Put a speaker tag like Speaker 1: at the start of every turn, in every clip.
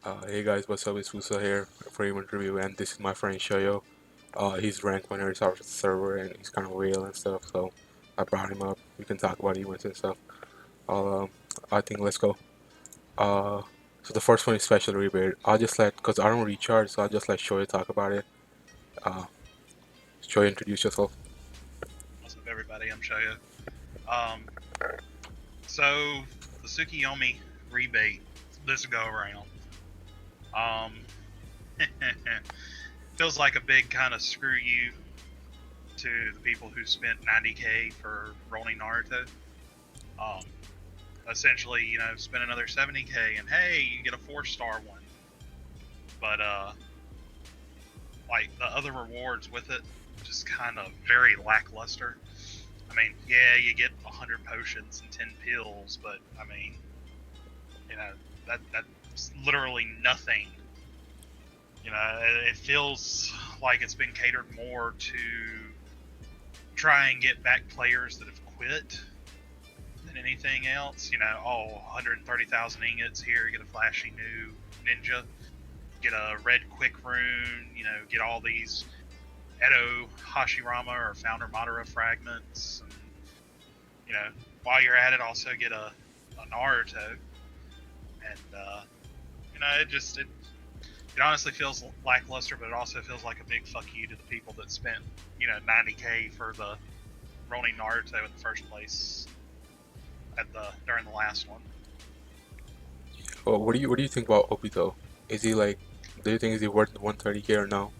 Speaker 1: Hey guys, what's up? It's Fuso here for Event Review, and this is my friend Shoyo. He's ranked winner of our server, and he's kind of real and stuff. So I brought him up. We can talk about events and stuff. I'll, I think let's go. Uh, so the first one is special rebate. I'll just cause I don't recharge, so I'll just let Shoyo talk about it. Uh, Shoyo, introduce yourself.
Speaker 2: What's up, everybody? I'm Shoya. Um, so the Tsukiyomi rebate this go around, um, feels like a big kind of screw you to the people who spent 90k for rolling Naruto. Um, Essentially, spend another 70k and hey, you get a 4-star one. But like the other rewards with it, just kind of very lackluster. I mean, yeah, you get 100 potions and 10 pills, but I mean, you know, that's literally nothing. It feels like it's been catered more to try and get back players that have quit than anything else. 130,000 ingots here, get a flashy new ninja, get a red quick rune, get all these Edo Hashirama or Founder Madara fragments. And, while you're at it, also get a Naruto. And, it honestly feels lackluster, but it also feels like a big fuck you to the people that spent, 90k for the Ronin Naruto in the first place during the last one.
Speaker 1: Well, what do you think about Obito? Is he like? Do you think is he worth 130k or no?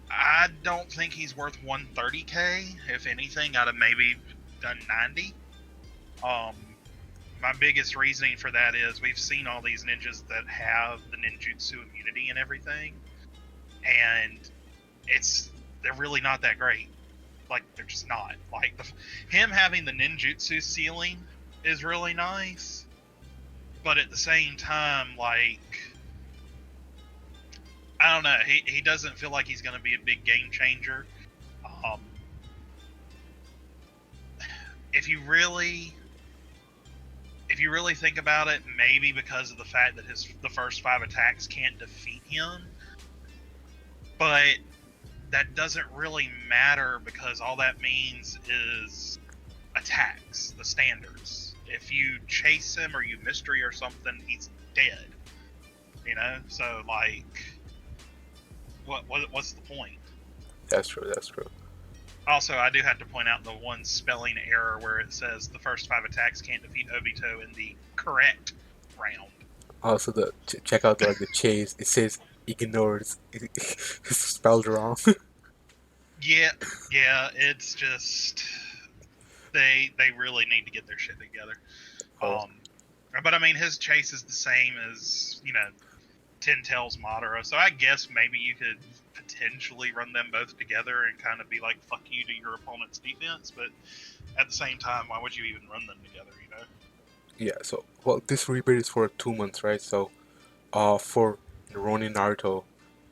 Speaker 2: I don't think he's worth 130k. If anything, I'd have maybe done 90. Um, my biggest reasoning for that is we've seen all these ninjas that have the ninjutsu immunity and everything, and they're really not that great. Like, they're just not. Like, him having the ninjutsu ceiling is really nice, but at the same time, like, I don't know, he doesn't feel like he's going to be a big game changer. Um, if you really think about it, maybe because of the fact that the first 5 attacks can't defeat him, but that doesn't really matter because all that means is attacks, the standards. If you chase him or you mystery or something, he's dead. So like, what's the point?
Speaker 1: That's true. That's true.
Speaker 2: Also, I do have to point out the one spelling error where it says the first 5 attacks can't defeat Obito in the correct round.
Speaker 1: Also, check out the chase. It says ignores. It's spelled wrong.
Speaker 2: Yeah, yeah, it's just they really need to get their shit together.
Speaker 1: Oh,
Speaker 2: Um, but I mean, his chase is the same as Ten Tails Madara, so I guess maybe you could potentially run them both together and kind of be like fuck you to your opponent's defense. But at the same time, why would you even run them together?
Speaker 1: yeah. So, well, this rebate is for 2 months, right? So, for Ronin Naruto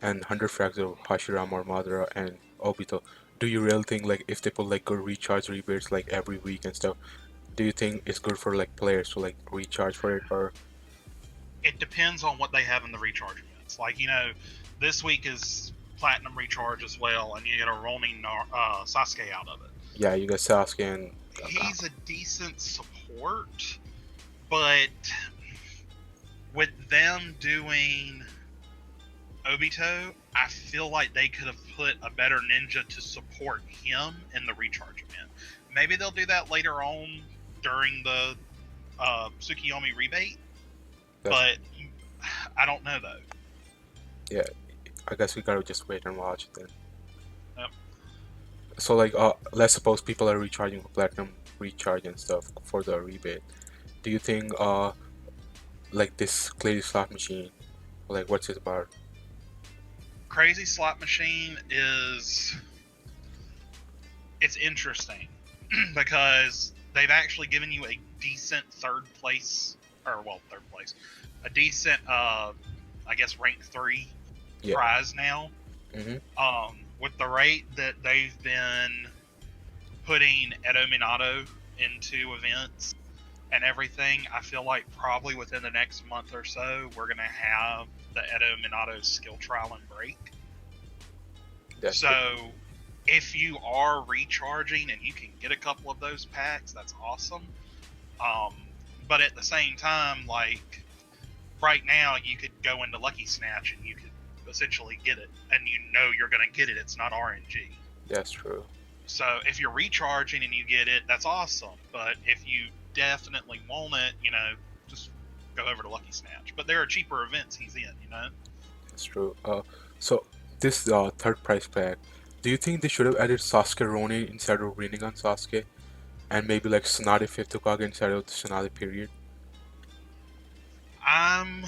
Speaker 1: and 100 frags of Hashirama or Madara and Obito, do you really think like if they put like good recharge rebates like every week and stuff, do you think it's good for like players to like recharge for it or?
Speaker 2: It depends on what they have in the recharge events. Like, this week is Platinum Recharge as well, and you get a Ronin Sasuke out of it.
Speaker 1: Yeah, you got Sasuke and
Speaker 2: He's a decent support, but with them doing Obito, I feel like they could have put a better ninja to support him in the recharge event. Maybe they'll do that later on during the Tsukiyomi rebate,
Speaker 1: that's
Speaker 2: but I don't know though.
Speaker 1: yeah. I guess we gotta just wait and watch then.
Speaker 2: Yep.
Speaker 1: So like let's suppose people are recharging for platinum recharge and stuff for the rebate. Do you think like this clearly slot machine, like what's it about?
Speaker 2: Crazy Slot Machine it's interesting because they've actually given you a decent third place, a decent I guess rank 3
Speaker 1: Yeah.
Speaker 2: prize now.
Speaker 1: Mm-hmm.
Speaker 2: With the rate that they've been putting Edo Minato into events, and everything, I feel like probably within the next month or so, we're going to have the Edo Minato skill trial and break.
Speaker 1: That's true.
Speaker 2: So if you are recharging and you can get a couple of those packs, that's awesome. Um, but at the same time, like right now, you could go into Lucky Snatch and you could essentially get it, and you know you're going to get it. It's not RNG.
Speaker 1: That's true.
Speaker 2: So if you're recharging and you get it, that's awesome. But if you definitely want it, just go over to Lucky Snatch. But there are cheaper events he's in.
Speaker 1: That's true. So this third price pack, do you think they should have added Sasuke Ronin instead of raining on Sasuke, and maybe like Tsunade Fifth Hokage instead of the Tsunade period?
Speaker 2: I'm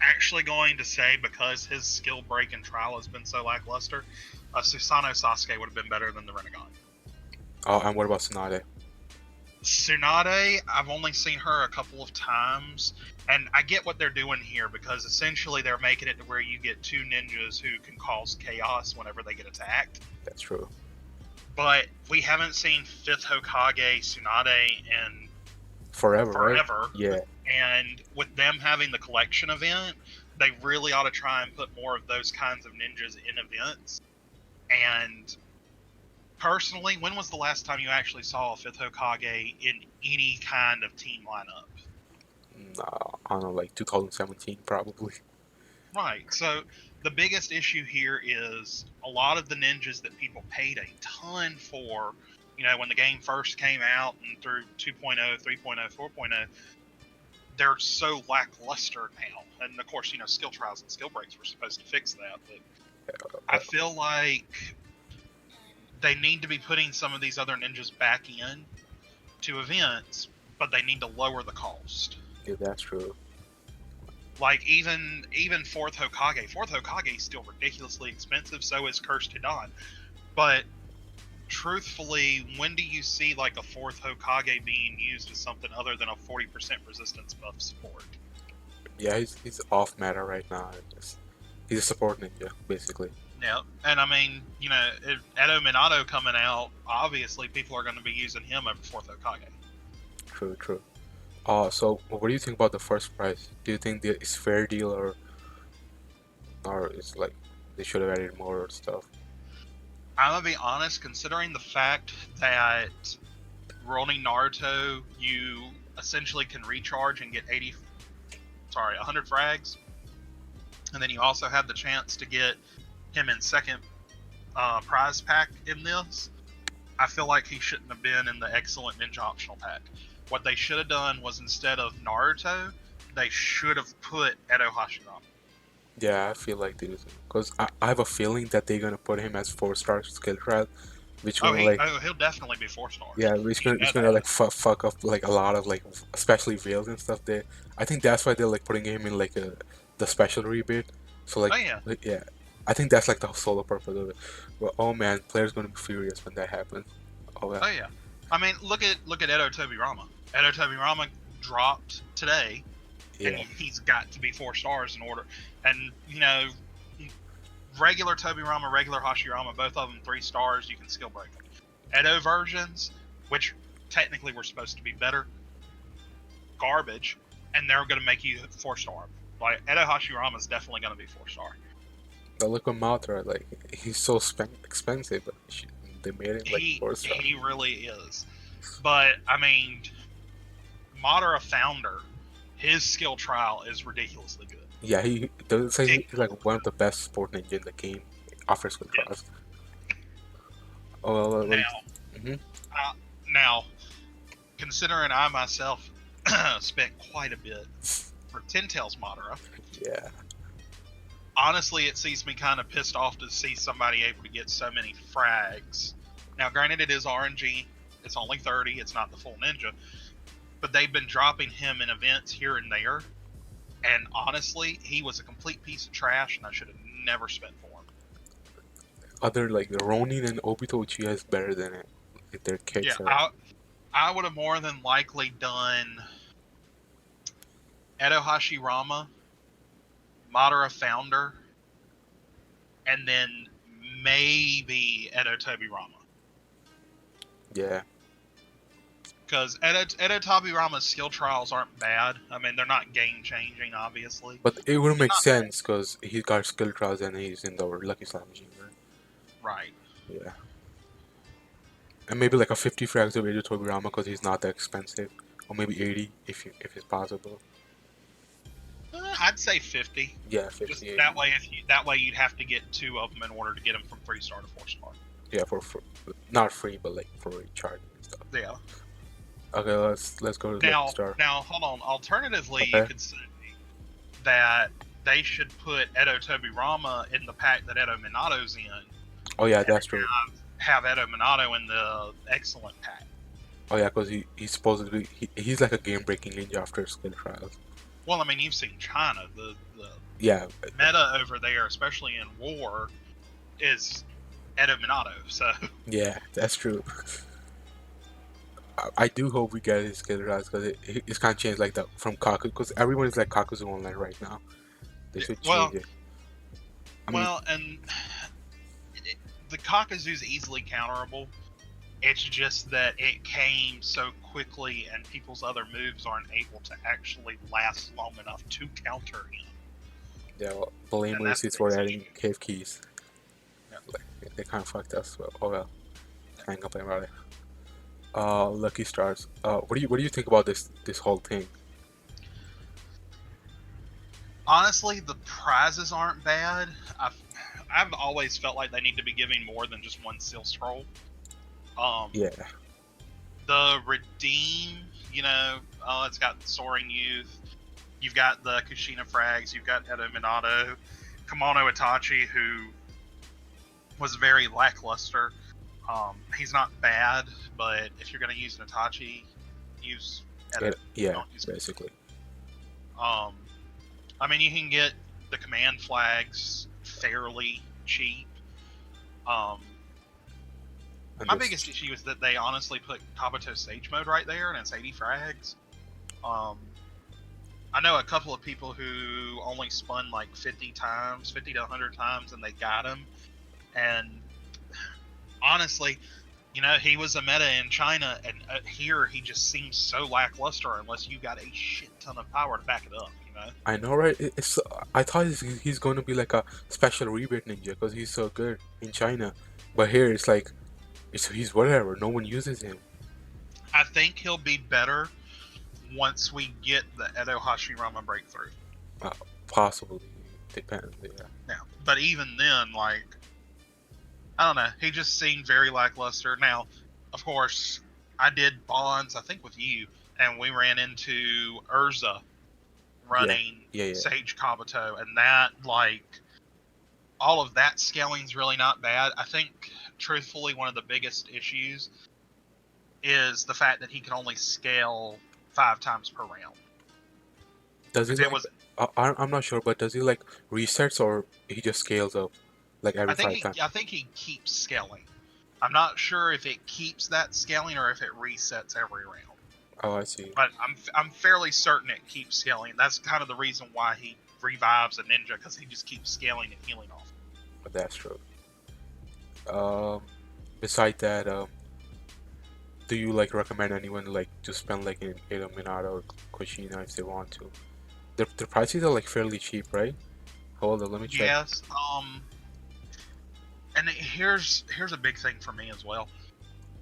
Speaker 2: actually going to say because his skill break and trial has been so lackluster, Susanoo Sasuke would have been better than the Renegade.
Speaker 1: And what about Tsunade?
Speaker 2: Tsunade, I've only seen her a couple of times, and I get what they're doing here because essentially they're making it to where you get two ninjas who can cause chaos whenever they get attacked.
Speaker 1: That's true.
Speaker 2: But we haven't seen Fifth Hokage Tsunade in
Speaker 1: Forever, right?
Speaker 2: forever,
Speaker 1: Yeah,
Speaker 2: and with them having the collection event, they really ought to try and put more of those kinds of ninjas in events. And personally, when was the last time you actually saw a Fifth Hokage in any kind of team lineup?
Speaker 1: nah, I don't know, like 2017 probably.
Speaker 2: Right. So the biggest issue here is a lot of the ninjas that people paid a ton for, when the game first came out and through 2.0, 3.0, 4.0, they're so lackluster now. And of course, skill trials and skill breaks were supposed to fix that. But I
Speaker 1: Uh,
Speaker 2: feel like they need to be putting some of these other ninjas back in to events, but they need to lower the cost.
Speaker 1: yeah, that's true.
Speaker 2: Like even Fourth Hokage is still ridiculously expensive. So is Cursed Hidan. But truthfully, when do you see like a Fourth Hokage being used as something other than a 40% resistance buff support?
Speaker 1: Yeah, he's off meta right now. He's a support ninja, basically.
Speaker 2: Yeah, and I mean, Edo Minato coming out, obviously people are going to be using him over Fourth Hokage.
Speaker 1: True, true. So what do you think about the first price? Do you think that it's fair deal, or it's like they should have added more stuff?
Speaker 2: I'm gonna be honest, considering the fact that rolling Naruto, you essentially can recharge and get 100 frags, and then you also have the chance to get him in second prize pack in this. I feel like he shouldn't have been in the excellent ninja optional pack. What they should have done was instead of Naruto, they should have put Edo Hashirama.
Speaker 1: Yeah, I feel like they do, because I have a feeling that they're gonna put him as 4-star skill trial, which
Speaker 2: Oh,
Speaker 1: gonna like,
Speaker 2: he'll definitely be 4 stars.
Speaker 1: yeah,
Speaker 2: You
Speaker 1: it's
Speaker 2: know
Speaker 1: gonna
Speaker 2: that.
Speaker 1: like fuck up like a lot of like especially Veils and stuff there. I think that's why they're like putting him in like the special rebate. So
Speaker 2: Oh yeah,
Speaker 1: yeah, I think that's like the solo purpose of it. But oh man, players gonna be furious when that happens. Oh yeah,
Speaker 2: oh yeah. I mean, look at Edo Tobirama. Edo Tobirama dropped today, and
Speaker 1: yeah,
Speaker 2: he's got to be 4 stars in order. And regular Tobirama, regular Hashirama, both of them 3 stars. You can skill break them. Edo versions, which technically were supposed to be better, garbage, and they're going to make you 4 star. Like Edo Hashirama is definitely going to be 4 star.
Speaker 1: but look at Maltra, like he's so expensive, but they made it like
Speaker 2: He
Speaker 1: 4-star.
Speaker 2: he really is. But I mean, Madara Founder, his skill trial is ridiculously good.
Speaker 1: Yeah, he does say he's
Speaker 2: Ridiculous.
Speaker 1: like one of the best sport ninja in the game. Offers good
Speaker 2: Yes.
Speaker 1: trust. Oh, well,
Speaker 2: Now,
Speaker 1: hmm
Speaker 2: uh, now, considering I myself spent quite a bit for Ten Tails Madara,
Speaker 1: yeah,
Speaker 2: honestly, it sees me kind of pissed off to see somebody able to get so many frags. Now, granted, it is RNG. It's only 30. It's not the full ninja. But they've been dropping him in events here and there. And honestly, he was a complete piece of trash, and I should have never spent for him.
Speaker 1: other like the Ronin and Obito Uchiha is better than it. Like, their
Speaker 2: Yeah,
Speaker 1: kicks are
Speaker 2: I would have more than likely done Edo Hashirama, Madara Founder, and then maybe Edo Tobirama.
Speaker 1: yeah,
Speaker 2: because Edo Tabirama's skill trials aren't bad. I mean, they're not game changing, obviously.
Speaker 1: But it wouldn't
Speaker 2: They're
Speaker 1: make
Speaker 2: not bad.
Speaker 1: sense because he got skill trials and he's in the Lucky Slot machine, right?
Speaker 2: Right.
Speaker 1: Yeah. And maybe like a 50 frags of Edo Tobirama because he's not that expensive. Or maybe 80 if it's possible.
Speaker 2: I'd say 50.
Speaker 1: Yeah,
Speaker 2: Just
Speaker 1: 50, 80.
Speaker 2: that way you'd have to get two of them in order to get them from 3-star to 4-star.
Speaker 1: Yeah, for not free, but like for recharging and stuff.
Speaker 2: Yeah.
Speaker 1: Okay, let's go to Lucky
Speaker 2: Now,
Speaker 1: Star.
Speaker 2: now, hold on. Alternatively, you
Speaker 1: Okay.
Speaker 2: could say that they should put Edo Tobirama in the pack that Edo Minato's in,
Speaker 1: Oh yeah,
Speaker 2: and
Speaker 1: that's true.
Speaker 2: have Edo Minato in the excellent pack.
Speaker 1: Oh yeah, because he's supposed to be he's like a game breaking ninja after skill trials.
Speaker 2: Well, I mean, you've seen China. The
Speaker 1: Yeah,
Speaker 2: meta over there, especially in war, is Edo Minato. So
Speaker 1: yeah, that's true. I do hope we get his skill trials because it's kind of changed like that from Kaku because everyone is like Kakuzu Online right now. They should
Speaker 2: well,
Speaker 1: change it. I mean,
Speaker 2: and the Kakazu's easily counterable. It's just that it came so quickly, and people's other moves aren't able to actually last long enough to counter him.
Speaker 1: yeah, well, blame
Speaker 2: And that's
Speaker 1: receipts
Speaker 2: the
Speaker 1: for
Speaker 2: biggest
Speaker 1: adding
Speaker 2: issue.
Speaker 1: cave keys.
Speaker 2: Yeah.
Speaker 1: Like, they kind of fucked us. But oh well, can't complain about it. Lucky Stars. What do you think about this whole thing?
Speaker 2: Honestly, the prizes aren't bad. I've always felt like they need to be giving more than just one seal scroll.
Speaker 1: Yeah,
Speaker 2: The redeem, it's got soaring youth. You've got the Kushina frags. You've got Edo Minato, Kamano Itachi, who was very lackluster. He's not bad, but if you're going to use an Itachi, use Edo.
Speaker 1: yeah,
Speaker 2: Don't use
Speaker 1: basically.
Speaker 2: I mean, you can get the command flags fairly cheap.
Speaker 1: And
Speaker 2: My
Speaker 1: this,
Speaker 2: biggest issue is that they honestly put Kabuto Sage Mode right there, and it's 80 frags. I know a couple of people who only spun like 50 to 100 times, and they got him. And honestly, he was a meta in China, and here he just seems so lackluster unless you got a shit ton of power to back it up.
Speaker 1: I know, right? It's I thought he's going to be like a special rebate ninja because he's so good in China, but here it's like he's whatever. No one uses him.
Speaker 2: I think he'll be better once we get the Edo Hashirama breakthrough.
Speaker 1: Possibly depends. Yeah.
Speaker 2: Now, but even then, like, I don't know, he just seemed very lackluster. Now, of course, I did bonds, I think, with you, and we ran into Urza running
Speaker 1: Yeah.
Speaker 2: Sage Kabuto, and that, like, all of that scaling's really not bad. I think, truthfully, one of the biggest issues is the fact that he can only scale 5 times per round.
Speaker 1: Does he
Speaker 2: It
Speaker 1: like?
Speaker 2: was,
Speaker 1: I'm not sure, but does he like resets or he just scales up like every 5 times?
Speaker 2: I think he keeps scaling. I'm not sure if it keeps that scaling or if it resets every round.
Speaker 1: Oh, I see.
Speaker 2: But I'm fairly certain it keeps scaling. That's kind of the reason why he revives a ninja, because he just keeps scaling and healing off.
Speaker 1: But that's true. Beside that, do you like recommend anyone like to spend like in Edo Minato or Kushina if they want to? The prices are like fairly cheap, right? Hold on, let me check.
Speaker 2: Yes. And here's a big thing for me as well.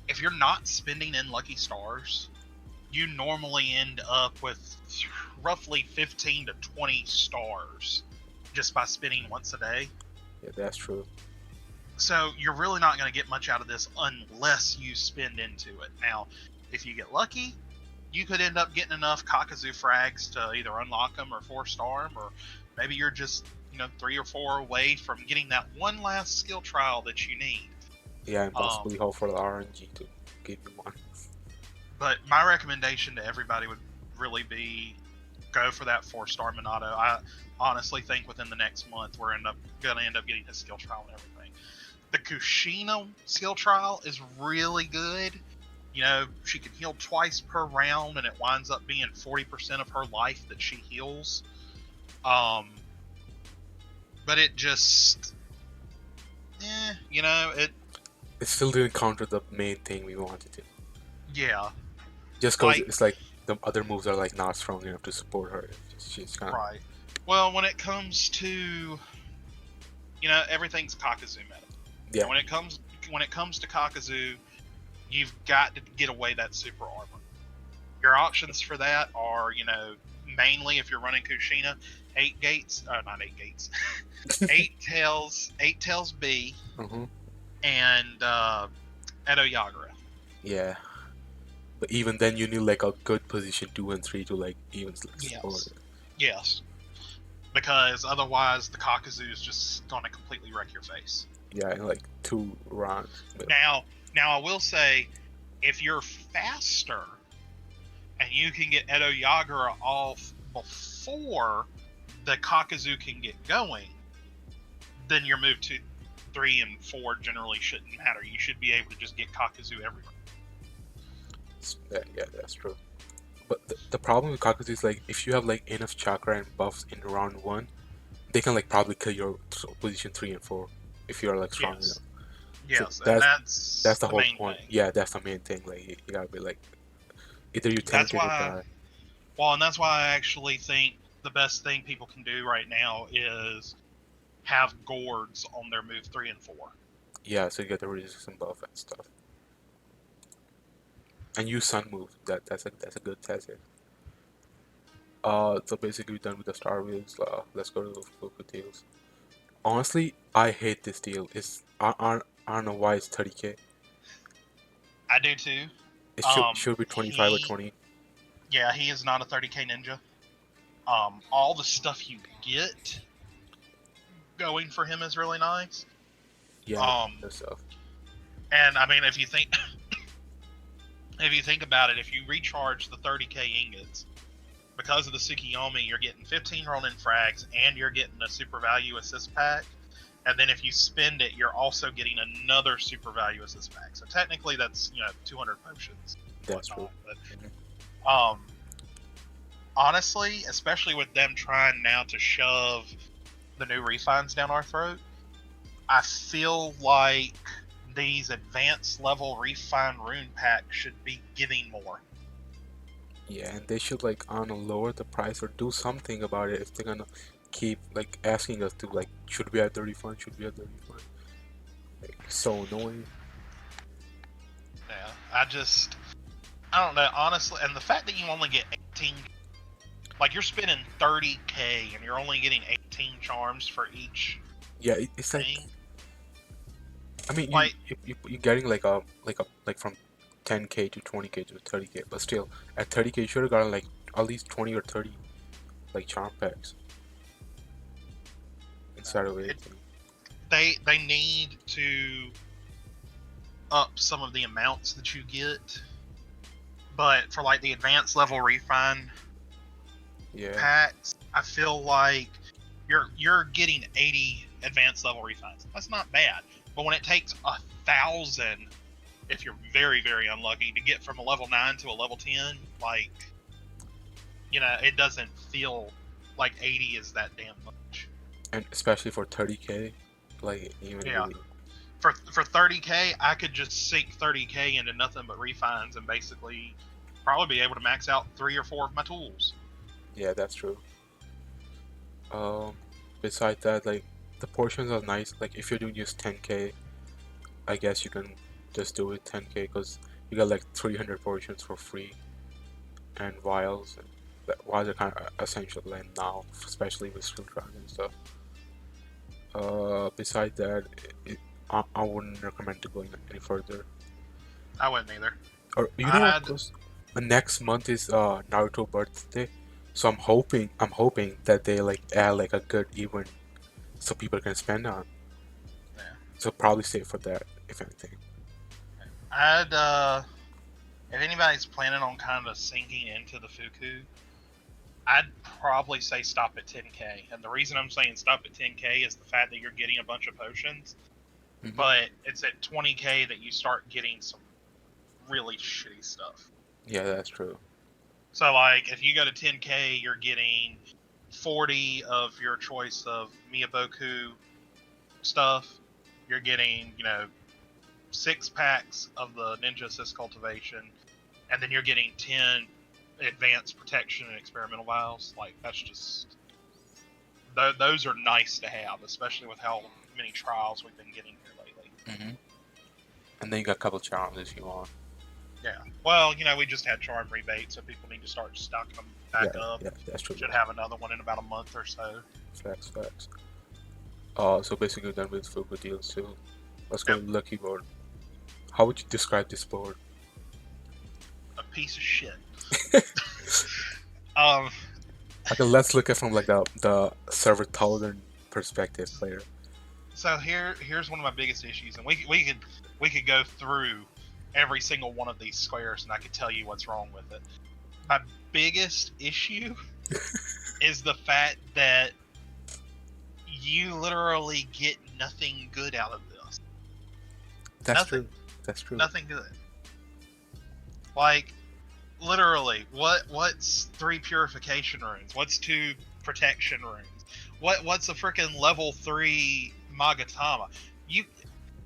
Speaker 2: If you're not spending in Lucky Stars, you normally end up with roughly 15 to 20 stars just by spinning once a day.
Speaker 1: Yeah, that's true.
Speaker 2: So you're really not going to get much out of this unless you spend into it. Now, if you get lucky, you could end up getting enough Kakazu frags to either unlock them or 4-star them, or maybe you're just 3 or 4 away from getting that one last skill trial that you need.
Speaker 1: Yeah, and possibly hope for the RNG to give you one.
Speaker 2: But my recommendation to everybody would really be go for that 4-star Minato. I honestly think within the next month we're going to end up getting his skill trial and everything. The Kushina skill trial is really good. She can heal twice per round, and it winds up being 40% of her life that she heals. But it just,
Speaker 1: It still didn't counter the main thing we wanted to.
Speaker 2: yeah.
Speaker 1: Just because
Speaker 2: Like,
Speaker 1: it's like the other moves are like not strong enough to support her. She's kind of
Speaker 2: right. Well, when it comes to, everything's Kakuzu meta.
Speaker 1: yeah,
Speaker 2: And when it comes to Kakuzu, you've got to get away that super armor. Your options for that are, mainly if you're running Kushina, not eight gates, eight tails B,
Speaker 1: hmm
Speaker 2: and Edo Yagura.
Speaker 1: yeah. But even then, you need like a good position 2 and 3 to like even support
Speaker 2: Yes,
Speaker 1: it.
Speaker 2: yes, because otherwise the Kakuzu is just gonna completely wreck your face.
Speaker 1: Yeah, in like 2 rounds. But
Speaker 2: Now, I will say, if you're faster and you can get Edo Yagura off before the Kakuzu can get going, then your move 2, 3, and 4 generally shouldn't matter. You should be able to just get Kakuzu everywhere.
Speaker 1: yeah, that's true. But the problem with Kakuzu is like if you have like enough chakra and buffs in round one, they can like probably kill your position 3 and 4 if you're like strong enough.
Speaker 2: Yes,
Speaker 1: So
Speaker 2: yes, and
Speaker 1: that's
Speaker 2: that's
Speaker 1: the
Speaker 2: the
Speaker 1: whole
Speaker 2: main
Speaker 1: point.
Speaker 2: thing.
Speaker 1: Yeah, that's the main thing. Like you gotta be like either you
Speaker 2: That's
Speaker 1: tank it or
Speaker 2: why,
Speaker 1: die.
Speaker 2: and that's why I actually think the best thing people can do right now is have gourds on their move 3 and 4.
Speaker 1: Yeah, so you get the resistance buff and stuff. And use sun move. That's a good test here. So basically we're done with the Star Wheels. Let's go to the Fuku deals. Honestly, I hate this deal. I don't know why it's 30k.
Speaker 2: I do too.
Speaker 1: It should be 25 or
Speaker 2: He,
Speaker 1: 20.
Speaker 2: yeah, he is not a 30k ninja. All the stuff you get going for him is really nice.
Speaker 1: Yeah,
Speaker 2: Um,
Speaker 1: that stuff.
Speaker 2: and I mean, if you think about it, if you recharge the 30k ingots because of the Tsukiyomi, you're getting 15 Ronin frags and you're getting a super value assist pack. And then if you spend it, you're also getting another super value assist pack. So technically, that's 200 potions,
Speaker 1: That's true.
Speaker 2: whatnot. But
Speaker 1: Mhm.
Speaker 2: um, honestly, especially with them trying now to shove the new refines down our throat, I feel like these advanced level refine rune packs should be giving more.
Speaker 1: Yeah, and they should like I don't know lower the price or do something about it if they're gonna keep like asking us to like should we have the refund? Should we have the refund? Like so annoying.
Speaker 2: Yeah, I don't know, honestly, and the fact that you only get 18, like you're spending 30k and you're only getting 18 charms for each
Speaker 1: Yeah, it's like
Speaker 2: thing,
Speaker 1: I mean
Speaker 2: like,
Speaker 1: you're getting like from 10k to 20k to 30k, but still at 30k you should have gotten like at least 20 or 30 like charm packs instead of
Speaker 2: it,
Speaker 1: 18.
Speaker 2: they need to up some of the amounts that you get. But for like the advanced level refine
Speaker 1: Yeah,
Speaker 2: packs, I feel like you're getting 80 advanced level refines. That's not bad. But when it takes 1,000, if you're very very unlucky, to get from a level 9 to a level 10, like, it doesn't feel like 80 is that damn much.
Speaker 1: and especially for 30k, like even
Speaker 2: Yeah.
Speaker 1: really.
Speaker 2: For 30k, I could just sink 30k into nothing but refines and basically probably be able to max out 3 or 4 of my tools.
Speaker 1: Yeah, that's true. Um, Besides that, like the portions are nice. Like if you're doing just 10k, I guess you can just do it 10k because you got like 300 portions for free and vials. And vials are kind of essential and now, especially with skill track and stuff. Besides that, I wouldn't recommend to going any further.
Speaker 2: I wouldn't either.
Speaker 1: Or you know what,
Speaker 2: I'd
Speaker 1: cause next month is Naruto birthday, so I'm hoping that they like add like a good event so people can spend on.
Speaker 2: Yeah.
Speaker 1: So probably save for that if anything.
Speaker 2: I'd if anybody's planning on kind of sinking into the Fuku, I'd probably say stop at 10k. And the reason I'm saying stop at 10k is the fact that you're getting a bunch of potions,
Speaker 1: Hmm.
Speaker 2: but it's at 20k that you start getting some really shitty stuff.
Speaker 1: Yeah, that's true.
Speaker 2: So like if you go to 10k, you're getting 40 of your choice of Miyaboku stuff. You're getting, 6 packs of the Ninja Assist Cultivation. and then you're getting 10 advanced protection and experimental vials. Like that's just those are nice to have, especially with how many trials we've been getting here lately.
Speaker 1: Hmm. And then you got a couple charms if you want.
Speaker 2: Yeah. Well, we just had charm rebate, so people need to start stocking them
Speaker 1: Yeah,
Speaker 2: back up.
Speaker 1: yeah, that's true.
Speaker 2: Should have another one in about a month or so.
Speaker 1: Facts, facts. So basically done with Fuku deals too. Let's go
Speaker 2: Yep.
Speaker 1: to Lucky Board. How would you describe this board?
Speaker 2: A piece of shit. Um.
Speaker 1: Okay, let's look at from like the server tolerant perspective player.
Speaker 2: So here's one of my biggest issues, and we could go through every single one of these squares, and I could tell you what's wrong with it. My biggest issue is the fact that you literally get nothing good out of this.
Speaker 1: That's
Speaker 2: Nothing.
Speaker 1: true. That's true.
Speaker 2: Nothing good. Like literally, what's 3 purification runes? What's 2 protection runes? What's a freaking level 3 Magatama? You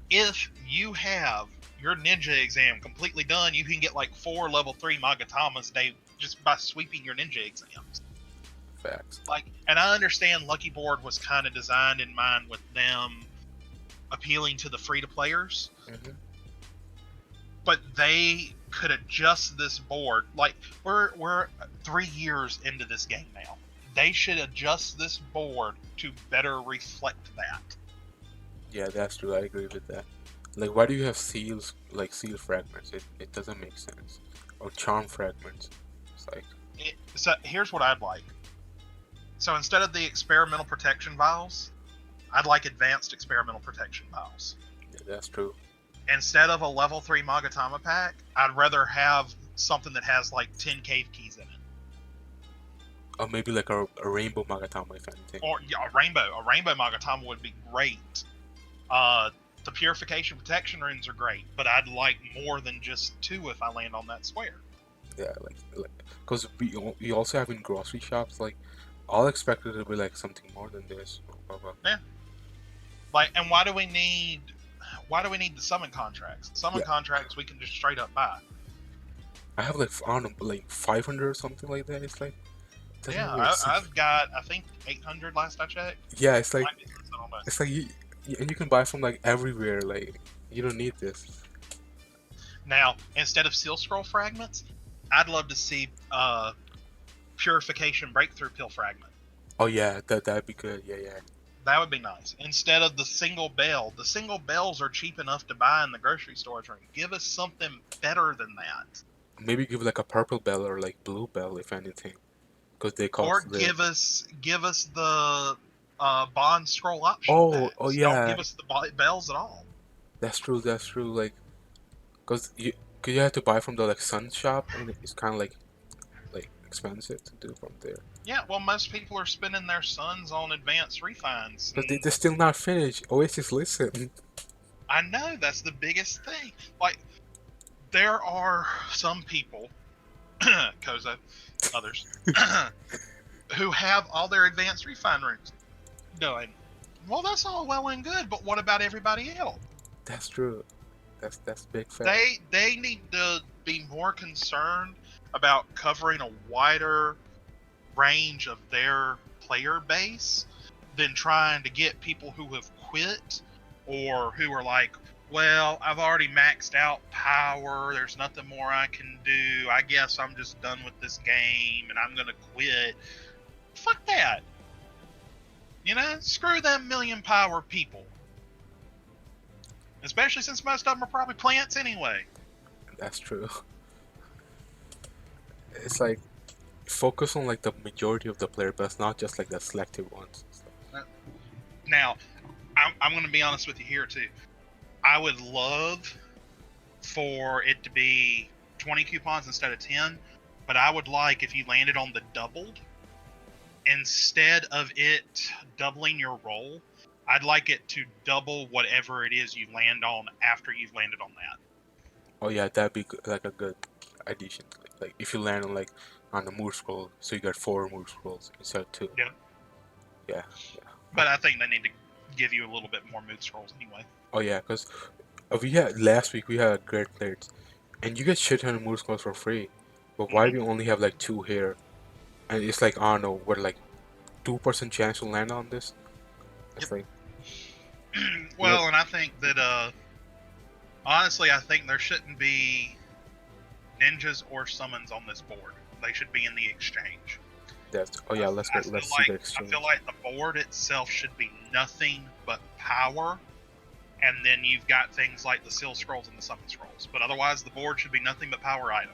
Speaker 2: if you have your ninja exam completely done, you can get like 4 level 3 Magatamas a day just by sweeping your ninja exams.
Speaker 1: Facts.
Speaker 2: Like, and I understand Lucky Board was kind of designed in mind with them appealing to the free to players,
Speaker 1: Hmm.
Speaker 2: but they could adjust this board. Like we're 3 years into this game now. They should adjust this board to better reflect that.
Speaker 1: Yeah, that's true. I agree with that. Like, why do you have seals, like seal fragments? It doesn't make sense. Or charm fragments. It's like,
Speaker 2: So here's what I'd like. So instead of the experimental protection vials, I'd like advanced experimental protection vials.
Speaker 1: yeah, that's true.
Speaker 2: Instead of a level 3 Magatama pack, I'd rather have something that has like 10 cave keys in it.
Speaker 1: Or maybe like a rainbow Magatama, if anything.
Speaker 2: Or yeah, a rainbow Magatama would be great. The purification protection runes are great, but I'd like more than just 2 if I land on that square.
Speaker 1: Yeah, because we also have in grocery shops, like, all expected to be like something more than this. Blah, blah, blah.
Speaker 2: Yeah. Like, and why do we need the summon contracts? Summon
Speaker 1: Yeah,
Speaker 2: contracts we can just straight up buy.
Speaker 1: I have like, I don't know, like 500 or something like that. It's like, it doesn't
Speaker 2: Yeah,
Speaker 1: make sense.
Speaker 2: I've got I think 800 last I checked.
Speaker 1: Yeah, it's like,
Speaker 2: Might be less, I don't know.
Speaker 1: it's like and you can buy from like everywhere. Like, you don't need this.
Speaker 2: Now, instead of seal scroll fragments, I'd love to see purification breakthrough pill fragment.
Speaker 1: Oh yeah, that'd be good. Yeah, yeah.
Speaker 2: That would be nice. Instead of the single bells are cheap enough to buy in the grocery stores. Give us something better than that.
Speaker 1: Maybe give like a purple bell or like blue bell, if anything, because they
Speaker 2: Or
Speaker 1: cost the.
Speaker 2: give us the bond scroll option
Speaker 1: Oh
Speaker 2: packs. Don't
Speaker 1: yeah,
Speaker 2: give us the bells at all.
Speaker 1: that's true. That's true. Like, cause you have to buy from the like Sun shop, and it's kind of like expensive to do from there.
Speaker 2: Yeah, well, most people are spending their sons on advanced refines,
Speaker 1: But
Speaker 2: and
Speaker 1: they're still not finished. Oasis, listen.
Speaker 2: I know that's the biggest thing. Like, there are some people, Koza, others, who have all their advanced refine rooms done. Well, that's all well and good, but what about everybody else?
Speaker 1: That's true. That's big fact.
Speaker 2: They need to be more concerned about covering a wider range of their player base than trying to get people who have quit or who are like, well, I've already maxed out power. There's nothing more I can do. I guess I'm just done with this game and I'm going to quit. Fuck that. Screw them million power people. Especially since most of them are probably plants anyway.
Speaker 1: That's true. It's like focus on like the majority of the player, but it's not just like the selective ones.
Speaker 2: Now, I'm going to be honest with you here too. I would love for it to be 20 coupons instead of 10, but I would like if you landed on the doubled, instead of it doubling your roll, I'd like it to double whatever it is you land on after you've landed on that.
Speaker 1: Oh yeah, that'd be like a good addition to it. Like if you land on like on the mood scroll, so you got 4 mood scrolls instead of 2.
Speaker 2: Yeah.
Speaker 1: Yeah.
Speaker 2: But I think they need to give you a little bit more mood scrolls anyway.
Speaker 1: Oh yeah, because we had last week we had great players, and you get shit ton of moves codes for free. But why
Speaker 2: Hmm.
Speaker 1: do you only have like two here? And it's like, I don't know, what, like 2% chance to land on this?
Speaker 2: Yep.
Speaker 1: It's like, you know,
Speaker 2: Well, and I think that honestly, I think there shouldn't be ninjas or summons on this board. They should be in the exchange.
Speaker 1: that's, oh yeah, let's
Speaker 2: I
Speaker 1: go,
Speaker 2: feel
Speaker 1: let's see the
Speaker 2: I feel
Speaker 1: exchange.
Speaker 2: like the board itself should be nothing but power, and then you've got things like the seal scrolls and the summon scrolls. But otherwise, the board should be nothing but power item.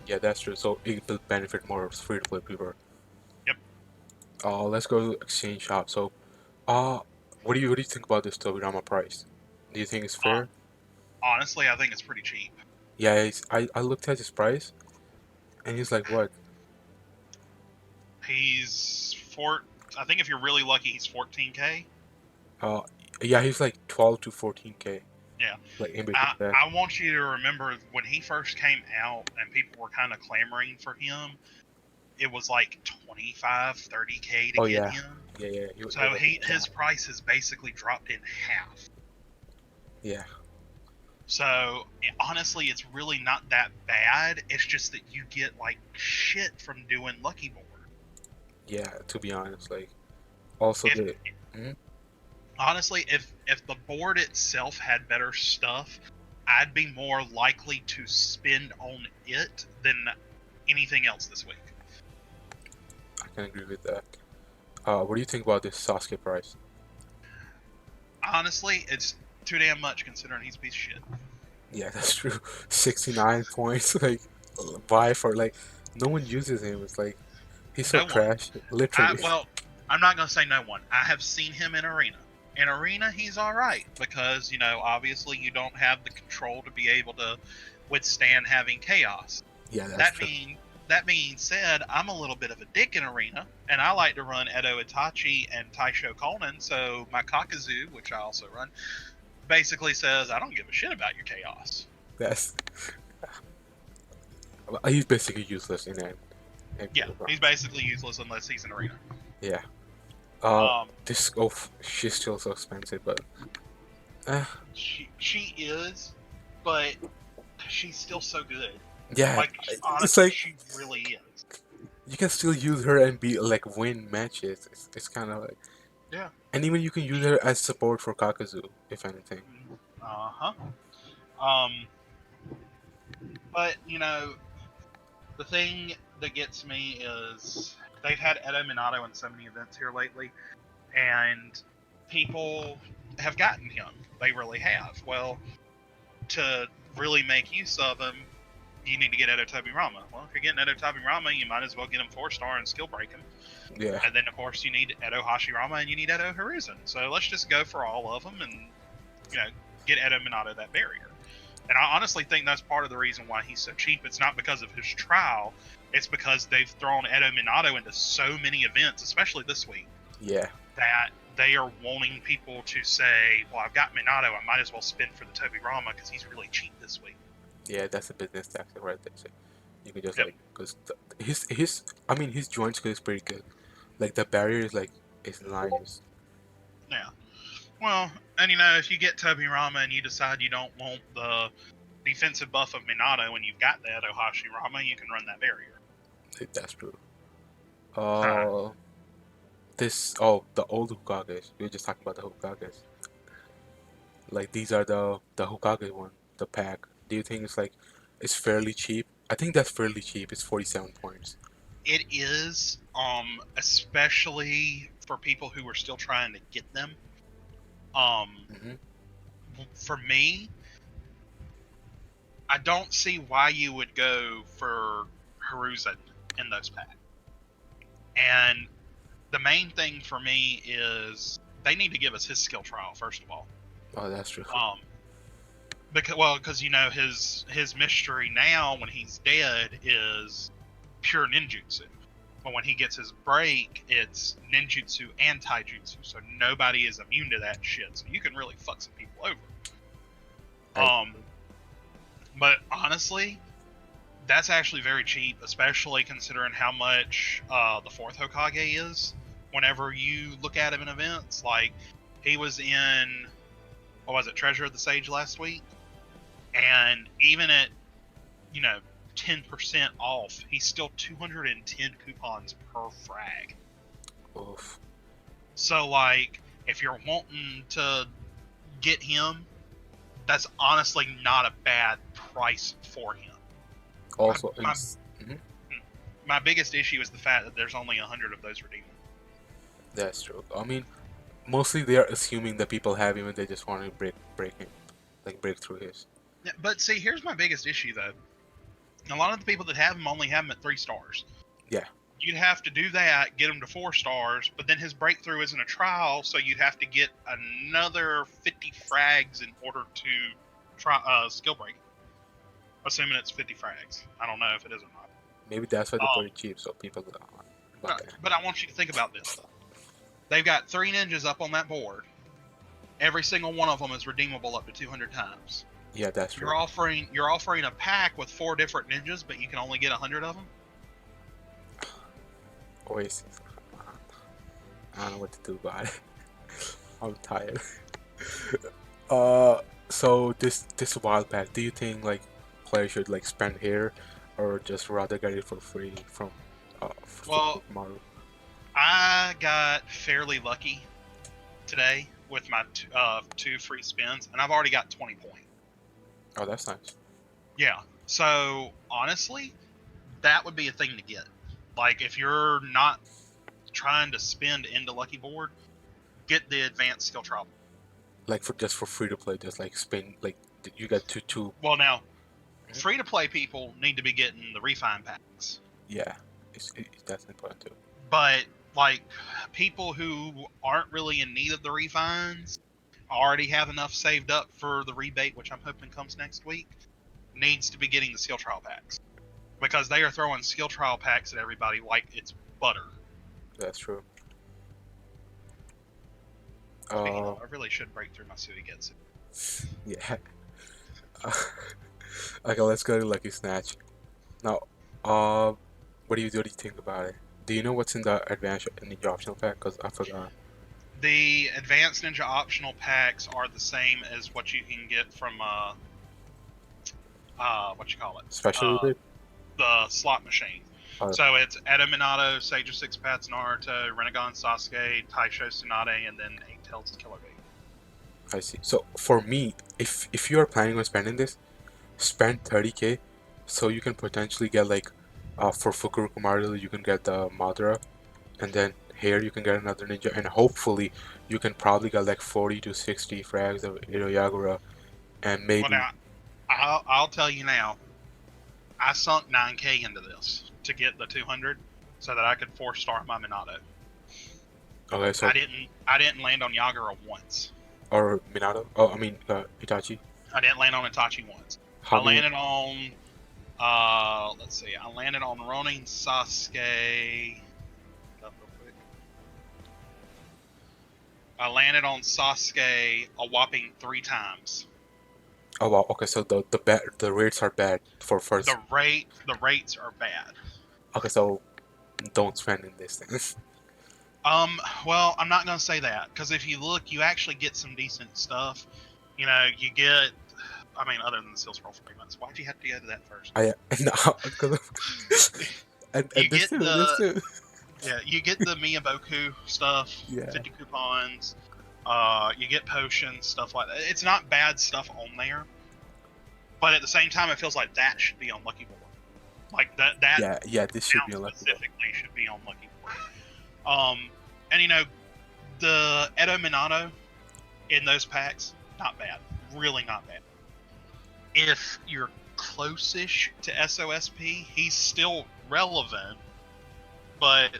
Speaker 1: Yeah, that's true. So it will benefit more free to play people.
Speaker 2: Yep.
Speaker 1: Let's go to exchange shop. So, uh, what do you think about this Tobirama price? Do you think it's
Speaker 2: Uh,
Speaker 1: fair?
Speaker 2: Honestly, I think it's pretty cheap.
Speaker 1: Yeah, I looked at his price, and he's like, what?
Speaker 2: He's four. I think if you're really lucky, he's 14K.
Speaker 1: Uh, yeah, he's like 12 to 14K,
Speaker 2: Yeah.
Speaker 1: like in between
Speaker 2: I,
Speaker 1: that.
Speaker 2: I want you to remember when he first came out and people were kind of clamoring for him, it was like 25, 30K to
Speaker 1: Oh
Speaker 2: get
Speaker 1: yeah,
Speaker 2: him.
Speaker 1: yeah, yeah. He
Speaker 2: So
Speaker 1: was
Speaker 2: his price has basically dropped in half.
Speaker 1: yeah,
Speaker 2: So honestly, it's really not that bad. It's just that you get like shit from doing Lucky Board.
Speaker 1: yeah. To be honest, like also
Speaker 2: If
Speaker 1: the. Mhm.
Speaker 2: honestly, if the board itself had better stuff, I'd be more likely to spend on it than anything else this week.
Speaker 1: I can agree with that. What do you think about this Sasuke price?
Speaker 2: Honestly, it's too damn much considering he's a piece of shit.
Speaker 1: Yeah, that's true. 69 points. Like, why for like no one uses him. It's like he's so
Speaker 2: No one.
Speaker 1: trash, literally.
Speaker 2: Well, I'm not gonna say no one. I have seen him in arena. In arena, he's all right because obviously you don't have the control to be able to withstand having chaos.
Speaker 1: Yeah, that's
Speaker 2: That
Speaker 1: true.
Speaker 2: mean that being said, I'm a little bit of a dick in arena, and I like to run Edo Itachi and Taisho Conan. So my Kakazu, which I also run, basically says I don't give a shit about your chaos.
Speaker 1: That's he's basically useless in that.
Speaker 2: Yeah, he's basically useless unless he's in arena.
Speaker 1: Yeah.
Speaker 2: Um,
Speaker 1: This she's still so expensive, but uh,
Speaker 2: she is, but she's still so good.
Speaker 1: yeah,
Speaker 2: Like
Speaker 1: it's
Speaker 2: honestly,
Speaker 1: like
Speaker 2: she really is.
Speaker 1: you can still use her and be like win matches. It's kind of like,
Speaker 2: Yeah.
Speaker 1: and even you can use her as support for Kakazu, if anything.
Speaker 2: Uh huh. Um, but the thing that gets me is they've had Edo Minato in so many events here lately, and people have gotten him. They really have. Well, to really make use of him, you need to get Edo Tobirama. Well, if you're getting Edo Tobirama, you might as well get him 4-star and skill break him.
Speaker 1: Yeah,
Speaker 2: And then, of course, you need Edo Hashirama and you need Edo Hiruzen. So let's just go for all of them and, get Edo Minato that barrier. And I honestly think that's part of the reason why he's so cheap. It's not because of his trial. It's because they've thrown Edo Minato into so many events, especially this week,
Speaker 1: yeah,
Speaker 2: that they are wanting people to say, well, I've got Minato, I might as well spend for the Tobirama because he's really cheap this week.
Speaker 1: yeah. That's a business tactic right there. So you can just
Speaker 2: Yep.
Speaker 1: like, because his I mean his joint skill is pretty good. Like the barrier is like is nice.
Speaker 2: Yeah. Well, and if you get Tobirama and you decide you don't want the defensive buff of Minato and you've got the Edo Hashirama, you can run that barrier.
Speaker 1: That's true.
Speaker 2: Uh,
Speaker 1: Uh, the old Hokages. We were just talking about the Hokages. Like these are the Hokage one, the pack. Do you think it's fairly cheap? I think that's fairly cheap. It's 47 points.
Speaker 2: it is, especially for people who are still trying to get them. Um,
Speaker 1: Hmm.
Speaker 2: for me, I don't see why you would go for Hiruzen in those packs. And the main thing for me is they need to give us his skill trial first of all.
Speaker 1: Oh, that's true.
Speaker 2: Um, because his mystery now when he's dead is pure ninjutsu, but when he gets his break, it's ninjutsu and taijutsu. So nobody is immune to that shit. So you can really fuck some people over.
Speaker 1: I,
Speaker 2: But honestly, that's actually very cheap, especially considering how much the fourth Hokage is. Whenever you look at him in events, like he was in, what was it, Treasure of the Sage last week, and even at you know, 10% off, he's still 210 coupons per frag.
Speaker 1: Oof.
Speaker 2: So, like, if you're wanting to get him, that's honestly not a bad price for him. My,
Speaker 1: Also,
Speaker 2: my,
Speaker 1: mhm,
Speaker 2: my biggest issue is the fact that there's only 100 of those redeemable.
Speaker 1: that's true. I mean, mostly they are assuming that people have him and they just want to break him, like break through his.
Speaker 2: But see, here's my biggest issue though. A lot of the people that have him only have him at 3 stars.
Speaker 1: Yeah,
Speaker 2: You'd have to do that, get him to 4 stars, but then his breakthrough isn't a trial, so you'd have to get another 50 frags in order to try skill break. Assuming it's 50 frags. I don't know if it is or not.
Speaker 1: maybe that's why they put
Speaker 2: Um,
Speaker 1: it cheap so people buy
Speaker 2: but,
Speaker 1: it.
Speaker 2: but I want you to think about this. They've got 3 ninjas up on that board. Every single one of them is redeemable up to 200 times.
Speaker 1: Yeah, that's true.
Speaker 2: You're offering a pack with 4 different ninjas, but you can only get 100 of them.
Speaker 1: Oasis. I don't know what to do about it. I'm tired. Uh, so this wild pack, do you think like players should like spend here, or just rather get it for free from
Speaker 2: Well,
Speaker 1: Maru?
Speaker 2: I got fairly lucky today with my 2 free spins, and I've already got 20 points.
Speaker 1: Oh, that's nice.
Speaker 2: Yeah. So honestly, that would be a thing to get. Like if you're not trying to spend into Lucky Board, get the advanced skill trial.
Speaker 1: Like for just for free to play, just like spin like you get two.
Speaker 2: Well, now
Speaker 1: Mhm.
Speaker 2: free to play people need to be getting the refine packs,
Speaker 1: Yeah, that's important too.
Speaker 2: but like people who aren't really in need of the refines already have enough saved up for the rebate, which I'm hoping comes next week. Needs to be getting the skill trial packs because they are throwing skill trial packs at everybody like it's butter.
Speaker 1: That's true.
Speaker 2: Speaking
Speaker 1: Uh,
Speaker 2: of, I really should break through my Suigetsu.
Speaker 1: yeah. Okay, let's go to Lucky Snatch. Now, uh, what do you think about it? Do you know what's in the advanced ninja optional pack? Cause I forgot.
Speaker 2: The advanced ninja optional packs are the same as what you can get from what you call it,
Speaker 1: Special
Speaker 2: uh,
Speaker 1: rebate?
Speaker 2: the slot machine.
Speaker 1: Oh,
Speaker 2: So it's Edo Minato, Sage of Six Paths Naruto, Renegon Sasuke, Taisho Tsunade, and then Eight Tails Killer Bee.
Speaker 1: I see. So for me, if you are planning on spending this, spend 30K, so you can potentially get like, for Fukuroku Maru you can get the Madara, and then here you can get another ninja, and hopefully you can probably get like 40 to 60 frags of Iro Yagura, and
Speaker 2: Well,
Speaker 1: maybe.
Speaker 2: now I'll tell you now, I sunk 9K into this to get the 200, so that I could 4-star my Minato.
Speaker 1: Okay, so
Speaker 2: I didn't land on Yagura once.
Speaker 1: or Minato. Oh, I mean Itachi.
Speaker 2: I didn't land on Itachi once.
Speaker 1: How
Speaker 2: I
Speaker 1: many?
Speaker 2: landed on let's see. I landed on Ronin Sasuke. Up real quick. I landed on Sasuke a whopping 3 times.
Speaker 1: Oh wow. Okay, so the rates are bad for first.
Speaker 2: The rates are bad.
Speaker 1: Okay, so don't spend in this thing.
Speaker 2: Well, I'm not gonna say that because if you look, you actually get some decent stuff. You know, you get. I mean, other than the Seal Scroll Fragments, why'd you have to go to that first?
Speaker 1: I no, because
Speaker 2: You
Speaker 1: and
Speaker 2: get
Speaker 1: this
Speaker 2: the
Speaker 1: too.
Speaker 2: you get the Miyaboku stuff,
Speaker 1: Yeah.
Speaker 2: 50 coupons. You get potions, stuff like that. It's not bad stuff on there, but at the same time, it feels like that should be on Lucky Board. Like that
Speaker 1: Yeah, this should be
Speaker 2: amount
Speaker 1: a lucky one.
Speaker 2: specifically should be on Lucky Board. And you know, the Edo Minato in those packs, not bad, really not bad. If you're close-ish to SOSP, he's still relevant, but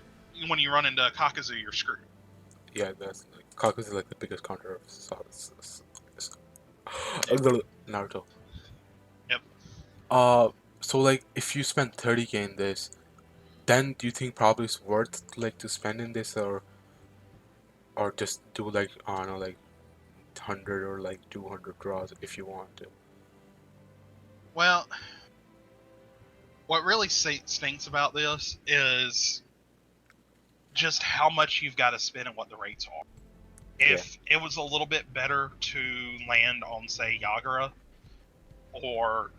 Speaker 2: when you run into Kakazu, you're screwed.
Speaker 1: Yeah, that's like Kaku is like the biggest counter of
Speaker 2: Yep.
Speaker 1: Naruto.
Speaker 2: Yep.
Speaker 1: Uh, so like if you spend 30K in this, then do you think probably it's worth like to spend in this, or just do like I don't know like 100 or like 200 draws if you want to?
Speaker 2: Well, what really stinks about this is just how much you've got to spend and what the rates are.
Speaker 1: Yeah.
Speaker 2: If it was a little bit better to land on, say, Yagura, Or,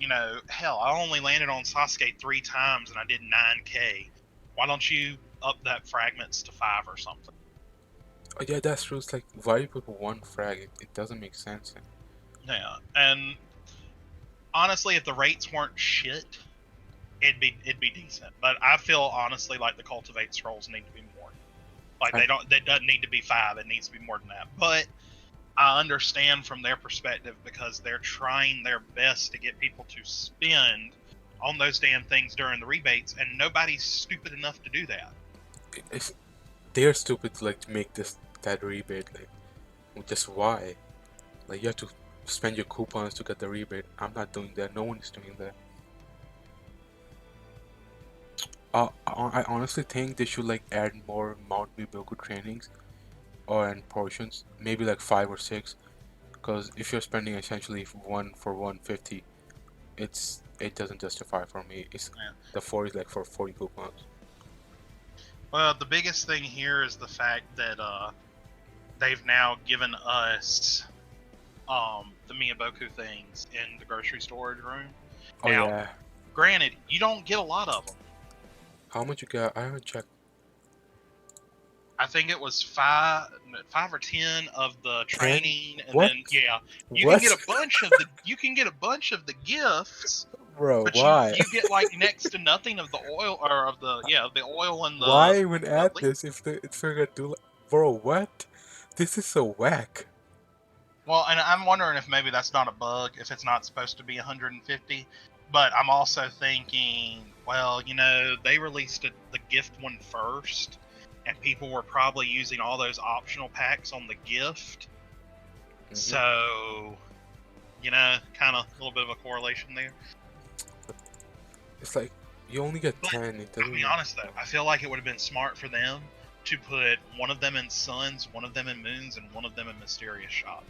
Speaker 2: hell, I only landed on Sasuke 3 times and I did 9K. Why don't you up that fragments to 5 or something?
Speaker 1: Oh, yeah, that's true. It's like, why you put one frag? It doesn't make sense.
Speaker 2: Yeah, and honestly, if the rates weren't shit, it'd be decent. But I feel honestly like the cultivate scrolls need to be more. Like
Speaker 1: I,
Speaker 2: they doesn't need to be 5. It needs to be more than that. But I understand from their perspective because they're trying their best to get people to spend on those damn things during the rebates, and nobody's stupid enough to do that.
Speaker 1: it's, they're stupid to like to make that rebate. Like, just why? Like, you have to spend your coupons to get the rebate. I'm not doing that. No one is doing that. I honestly think they should like add more Mount Miboku trainings or and portions, maybe like 5 or 6. Because if you're spending essentially one for 150, it doesn't justify for me. It's
Speaker 2: Yeah.
Speaker 1: the 4 is like for 40 coupons.
Speaker 2: Well, the biggest thing here is the fact that they've now given us the Miyaboku things in the grocery storage room.
Speaker 1: Oh
Speaker 2: Now,
Speaker 1: yeah,
Speaker 2: granted, you don't get a lot of them.
Speaker 1: how much you got? I haven't checked.
Speaker 2: I think it was five or 10 of the
Speaker 1: 10?
Speaker 2: training, and
Speaker 1: What?
Speaker 2: then yeah, you can get
Speaker 1: What?
Speaker 2: a bunch of the gifts,
Speaker 1: Bro,
Speaker 2: but you
Speaker 1: why?
Speaker 2: you get like next to nothing of the oil or of the oil and
Speaker 1: Why even
Speaker 2: the
Speaker 1: add this if it's gonna do like, bro, what? This is so whack.
Speaker 2: well, and I'm wondering if maybe that's not a bug, if it's not supposed to be 150. But I'm also thinking, well, they released the gift one first, and people were probably using all those optional packs on the gift.
Speaker 1: Hmm.
Speaker 2: So, kind of a little bit of a correlation there.
Speaker 1: It's like you only get
Speaker 2: But
Speaker 1: 10. It
Speaker 2: I'll
Speaker 1: doesn't
Speaker 2: be
Speaker 1: even.
Speaker 2: honest though, I feel like it would have been smart for them to put one of them in Suns, one of them in Moons, and one of them in Mysterious Shop.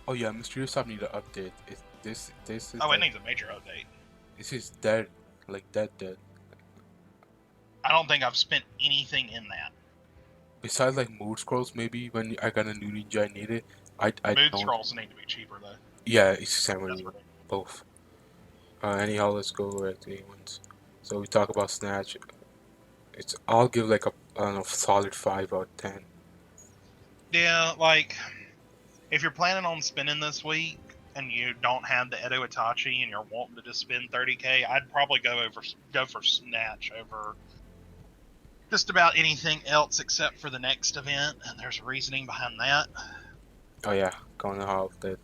Speaker 1: Oh yeah, Mysterious Shop need to update. This is
Speaker 2: Oh, it
Speaker 1: like
Speaker 2: needs a major update.
Speaker 1: this is dead, like dead.
Speaker 2: I don't think I've spent anything in that.
Speaker 1: Besides like mood scrolls, maybe when I got a new ninja I need it. I
Speaker 2: Mood
Speaker 1: don't.
Speaker 2: scrolls need to be cheaper though.
Speaker 1: Yeah, it's the same with
Speaker 2: That's
Speaker 1: me,
Speaker 2: ridiculous.
Speaker 1: both. Anyhow, let's go back to the ones. So we talk about Snatch. I'll give like a I don't know solid 5 out of 10.
Speaker 2: Yeah, like if you're planning on spending this week and you don't have the Edo Itachi and you're wanting to just spend 30K, I'd probably go for Snatch over just about anything else except for the next event, and there's reasoning behind that.
Speaker 1: Oh yeah, going to have that.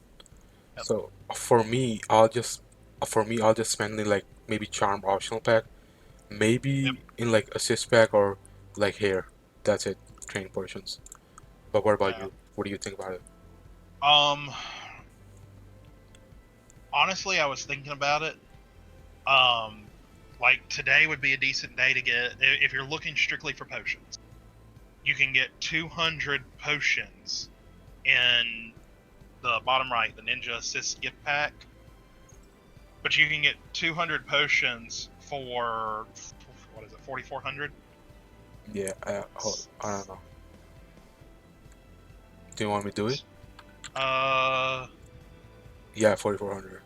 Speaker 2: Yep.
Speaker 1: So for me I'll just spend in like maybe charm optional pack,
Speaker 2: Yep.
Speaker 1: maybe in like assist pack or like hair. That's it, train portions. But what about
Speaker 2: Yeah.
Speaker 1: you? What do you think about it?
Speaker 2: Um. Honestly, I was thinking about it. Um. Like today would be a decent day to get if you're looking strictly for potions. You can get 200 potions in the bottom right, the Ninja Assist gift pack. But you can get 200 potions for what is it, 4,400?
Speaker 1: Yeah, I don't know. Do you want me to do it?
Speaker 2: Uh,
Speaker 1: Yeah, 4400.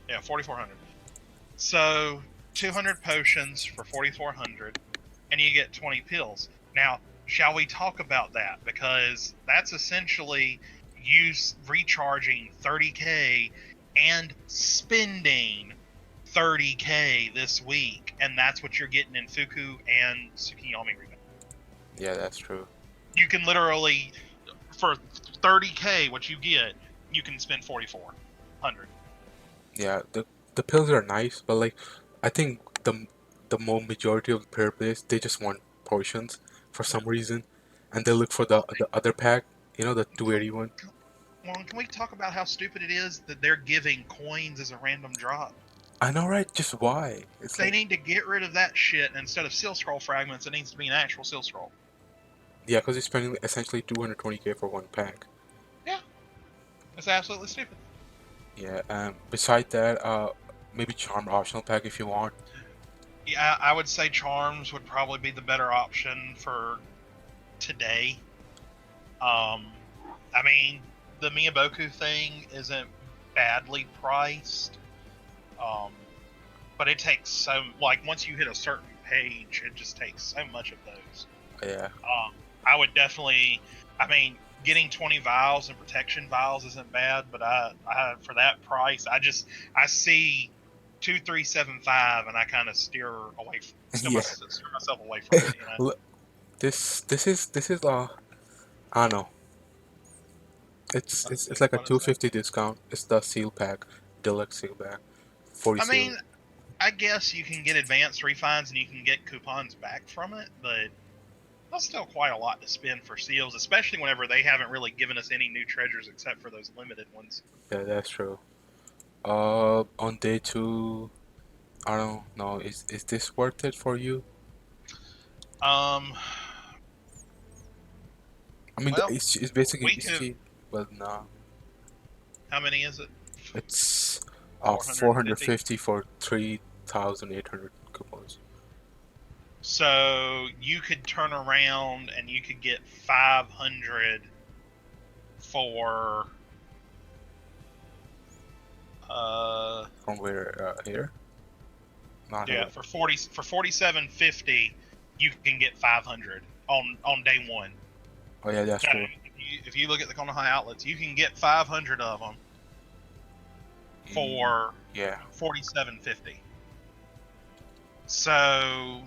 Speaker 2: yeah, 4,400. So 200 potions for 4,400, and you get 20 pills. Now, shall we talk about that? Because that's essentially you recharging 30K and spending 30K this week, and that's what you're getting in Fuku and Tsukiyomi Remake.
Speaker 1: Yeah, that's true.
Speaker 2: You can literally, for 30K, what you get, you can spend 4,400.
Speaker 1: Yeah, the pills are nice, but like I think the more majority of the player base they just want potions for
Speaker 2: Yeah.
Speaker 1: some reason, and they look for
Speaker 2: Well,
Speaker 1: the other pack, the
Speaker 2: can,
Speaker 1: 281.
Speaker 2: can we talk about how stupid it is that they're giving coins as a random drop?
Speaker 1: I know, right? Just why? It's
Speaker 2: They
Speaker 1: like,
Speaker 2: need to get rid of that shit. Instead of seal scroll fragments, it needs to be an actual seal scroll.
Speaker 1: yeah, because you're spending essentially 220k for one pack.
Speaker 2: Yeah, it's absolutely stupid.
Speaker 1: Yeah. Beside that, maybe charm optional pack if you want.
Speaker 2: Yeah, I would say charms would probably be the better option for today. I mean, the Miyaboku thing isn't badly priced. Um, but it takes so like once you hit a certain page, it just takes so much of those.
Speaker 1: Yeah.
Speaker 2: I would definitely. I mean, getting 20 vials and protection vials isn't bad, but I for that price, I see 2375, and I kind of
Speaker 1: Yeah.
Speaker 2: steer myself away from it. You know.
Speaker 1: Look, this is I don't know.
Speaker 2: Let's
Speaker 1: It's
Speaker 2: see
Speaker 1: like a
Speaker 2: what it says.
Speaker 1: 250 discount. It's the seal pack, deluxe seal pack, 40
Speaker 2: I
Speaker 1: seal.
Speaker 2: mean, I guess you can get advanced refunds and you can get coupons back from it, but that's still quite a lot to spend for seals, especially whenever they haven't really given us any new treasures except for those limited ones.
Speaker 1: Yeah, that's true. On day two, I don't know. Is this worth it for you?
Speaker 2: Um,
Speaker 1: I mean,
Speaker 2: well,
Speaker 1: it's basically
Speaker 2: we
Speaker 1: it's
Speaker 2: could.
Speaker 1: cheap, but no,
Speaker 2: How many is it?
Speaker 1: it's
Speaker 2: 450.
Speaker 1: 450 for 3,800 coupons.
Speaker 2: So you could turn around and you could get 500 for uh
Speaker 1: From where here? Not
Speaker 2: yeah
Speaker 1: here.
Speaker 2: for 4750 you can get 500 on day one.
Speaker 1: Oh yeah, that's
Speaker 2: So
Speaker 1: true.
Speaker 2: if you look at the Kona High outlets, you can get 500 of them
Speaker 1: Mm,
Speaker 2: for
Speaker 1: yeah,
Speaker 2: 4750. So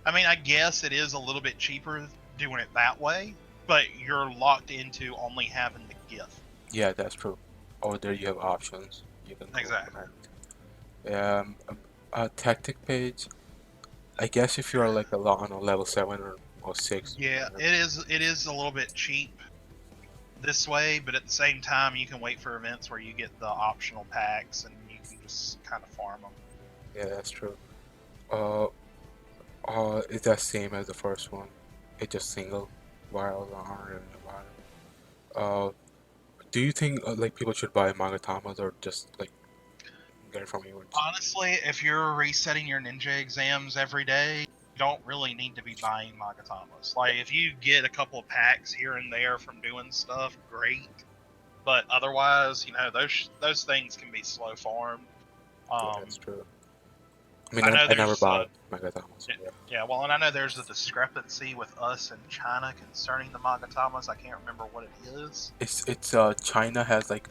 Speaker 2: I mean, I guess it is a little bit cheaper doing it that way, but you're locked into only having the gift.
Speaker 1: yeah, that's true. Oh, there you have options. You can go
Speaker 2: Exactly.
Speaker 1: connect. A tactic page. I guess if you are like a lot on a level 7 or 6.
Speaker 2: Yeah, it is a little bit cheap this way, but at the same time, you can wait for events where you get the optional packs and you can just kind of farm them.
Speaker 1: Yeah, that's true. Uh, it's that same as the first one. It's just single vials on and the bottom. Do you think like people should buy Magatamas or just like get it from events?
Speaker 2: Honestly, if you're resetting your ninja exams every day, you don't really need to be buying Magatamas. Like, if you get a couple of packs here and there from doing stuff, great. But otherwise, those things can be slow farmed.
Speaker 1: Yeah, that's
Speaker 2: Um,
Speaker 1: true. I mean,
Speaker 2: I know
Speaker 1: I never
Speaker 2: there's
Speaker 1: bought Magatamas.
Speaker 2: yeah,
Speaker 1: Yeah.
Speaker 2: yeah, well, and I know there's a discrepancy with us and China concerning the Magatamas. I can't remember what it is.
Speaker 1: It's China has like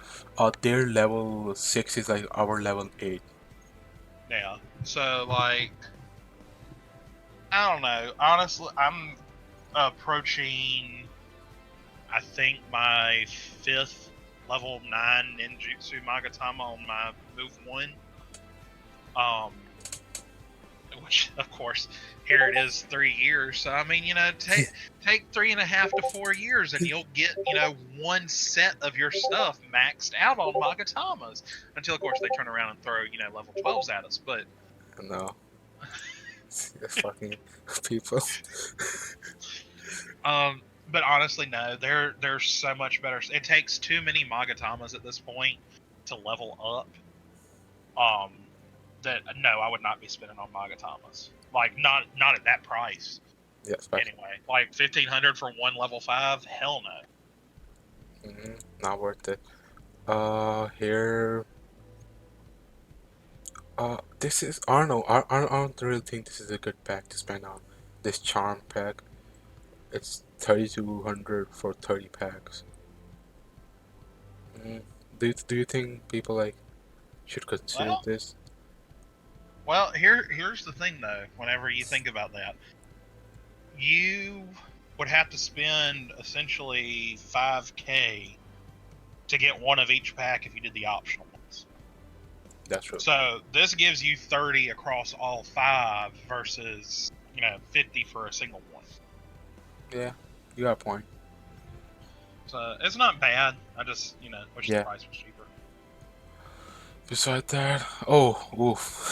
Speaker 1: their level 6 is like our level 8.
Speaker 2: Yeah. So like, I don't know. Honestly, I'm approaching, I think, my fifth level 9 ninjutsu Magatama on my move 1. Um, which of course here it is 3 years. So I mean, take 3.5 to 4 years, and you'll get one set of your stuff maxed out on Magatamas. Until of course they turn around and throw level 12s at us. But
Speaker 1: No, fucking people.
Speaker 2: but honestly, no, they're so much better. It takes too many Magatamas at this point to level up. Um, that no, I would not be spending on Magatamas. Like not at that price.
Speaker 1: Yeah, especially.
Speaker 2: Anyway, like 1,500 for one level 5? Hell no.
Speaker 1: Not worth it. Here. This is I don't know. I don't really think this is a good pack to spend on. This charm pack. It's 3,200 for 30 packs. Mm. Do you think people like should consider
Speaker 2: Well,
Speaker 1: this?
Speaker 2: here's the thing though. Whenever you think about that, you would have to spend essentially 5K to get one of each pack if you did the optional ones.
Speaker 1: That's true.
Speaker 2: So this gives you 30 across all 5 versus 50 for a single one.
Speaker 1: Yeah, you got a point.
Speaker 2: So it's not bad. I just wish the
Speaker 1: Yeah.
Speaker 2: price was cheaper.
Speaker 1: Beside that, oh, oof,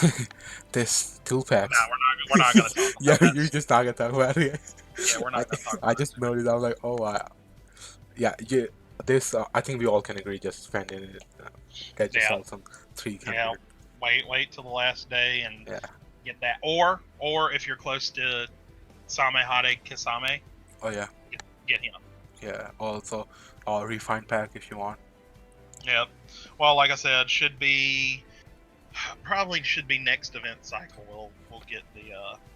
Speaker 1: this two
Speaker 2: No,
Speaker 1: packs.
Speaker 2: we're not gonna talk
Speaker 1: Yeah,
Speaker 2: about that.
Speaker 1: you're just not gonna talk about it.
Speaker 2: Yeah, we're
Speaker 1: I
Speaker 2: not gonna talk
Speaker 1: I
Speaker 2: about it
Speaker 1: just
Speaker 2: today.
Speaker 1: noticed. I was like, oh, yeah, yeah. This I think we all can agree. Just spending it. Get
Speaker 2: Yeah,
Speaker 1: yourself some
Speaker 2: yeah.
Speaker 1: 300.
Speaker 2: Wait till the last day and
Speaker 1: Yeah.
Speaker 2: get that. Or if you're close to Samehade Kisame,
Speaker 1: Oh yeah.
Speaker 2: get him.
Speaker 1: Yeah. Also, refined pack if you want.
Speaker 2: Yep. Well, like I said, should be next event cycle. We'll get the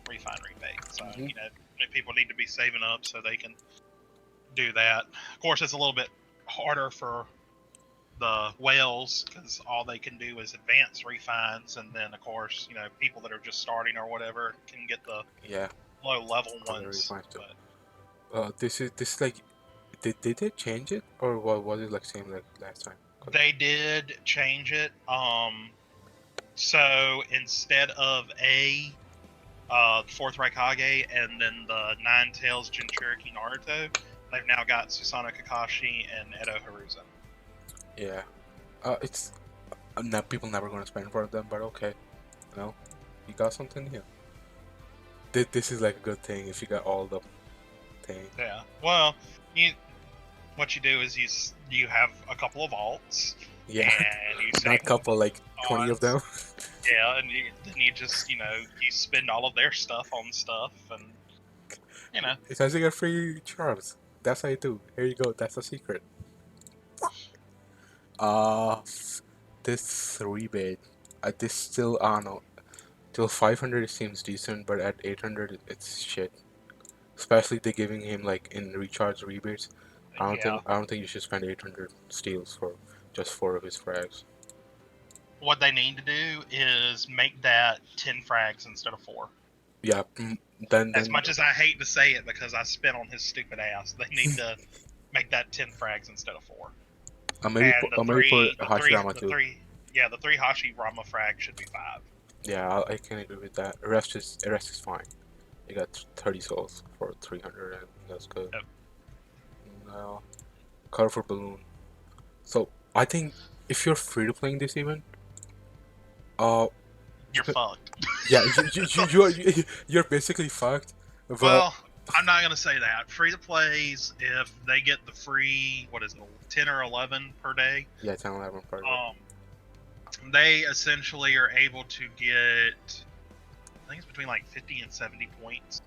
Speaker 2: refine rebate. So
Speaker 1: Hmm.
Speaker 2: people need to be saving up so they can do that. Of course, it's a little bit harder for the whales because all they can do is advance refines, and then of course people that are just starting or whatever can get the
Speaker 1: Yeah,
Speaker 2: low level
Speaker 1: other
Speaker 2: ones.
Speaker 1: refines too.
Speaker 2: But
Speaker 1: This is like, did they change it, or what was it like same like last time? 'Cause-
Speaker 2: they did change it. So instead of fourth Raikage and then the Nine Tails Jinchuriki Naruto, they've now got Susanoo Kakashi and Edo Haruzen.
Speaker 1: yeah, it's not people never gonna spend for them, but okay, you know, you got something here. This is like a good thing if you got all the thing.
Speaker 2: Yeah. Well, you what you do is you have a couple of alts
Speaker 1: Yeah,
Speaker 2: and you
Speaker 1: not
Speaker 2: save them
Speaker 1: couple, like 20 of
Speaker 2: on.
Speaker 1: them.
Speaker 2: Yeah, and then you just you spend all of their stuff on stuff, and you know
Speaker 1: It's as you get free charms. That's how you do. Here you go. That's a secret. Uh, this rebate. This still, I don't know. Till 500 it seems decent, but at 800 it's shit. Especially they giving him like in recharge rebates.
Speaker 2: yeah.
Speaker 1: I don't think you should spend 800 steals for just 4 of his frags.
Speaker 2: What they need to do is make that 10 frags instead of 4.
Speaker 1: Yeah,
Speaker 2: As
Speaker 1: then
Speaker 2: much as I hate to say it because I spit on his stupid ass, they need to make that 10 frags instead of 4. And
Speaker 1: maybe put Hashirama
Speaker 2: the
Speaker 1: too.
Speaker 2: three, yeah, the 3 Hashirama frags should be 5.
Speaker 1: Yeah, I can agree with that. The rest is fine. You got 30 souls for 300, and that's good.
Speaker 2: Yep.
Speaker 1: Now, colorful balloon. So I think if you're free to playing this event, uh, you
Speaker 2: You're
Speaker 1: can,
Speaker 2: fucked.
Speaker 1: yeah, you're basically fucked. But
Speaker 2: Well, I'm not gonna say that. Free to plays, if they get the free, what is it, 10 or 11 per day,
Speaker 1: yeah, 10, 11 per day.
Speaker 2: um, they essentially are able to get, I think it's between like 50 and 70 points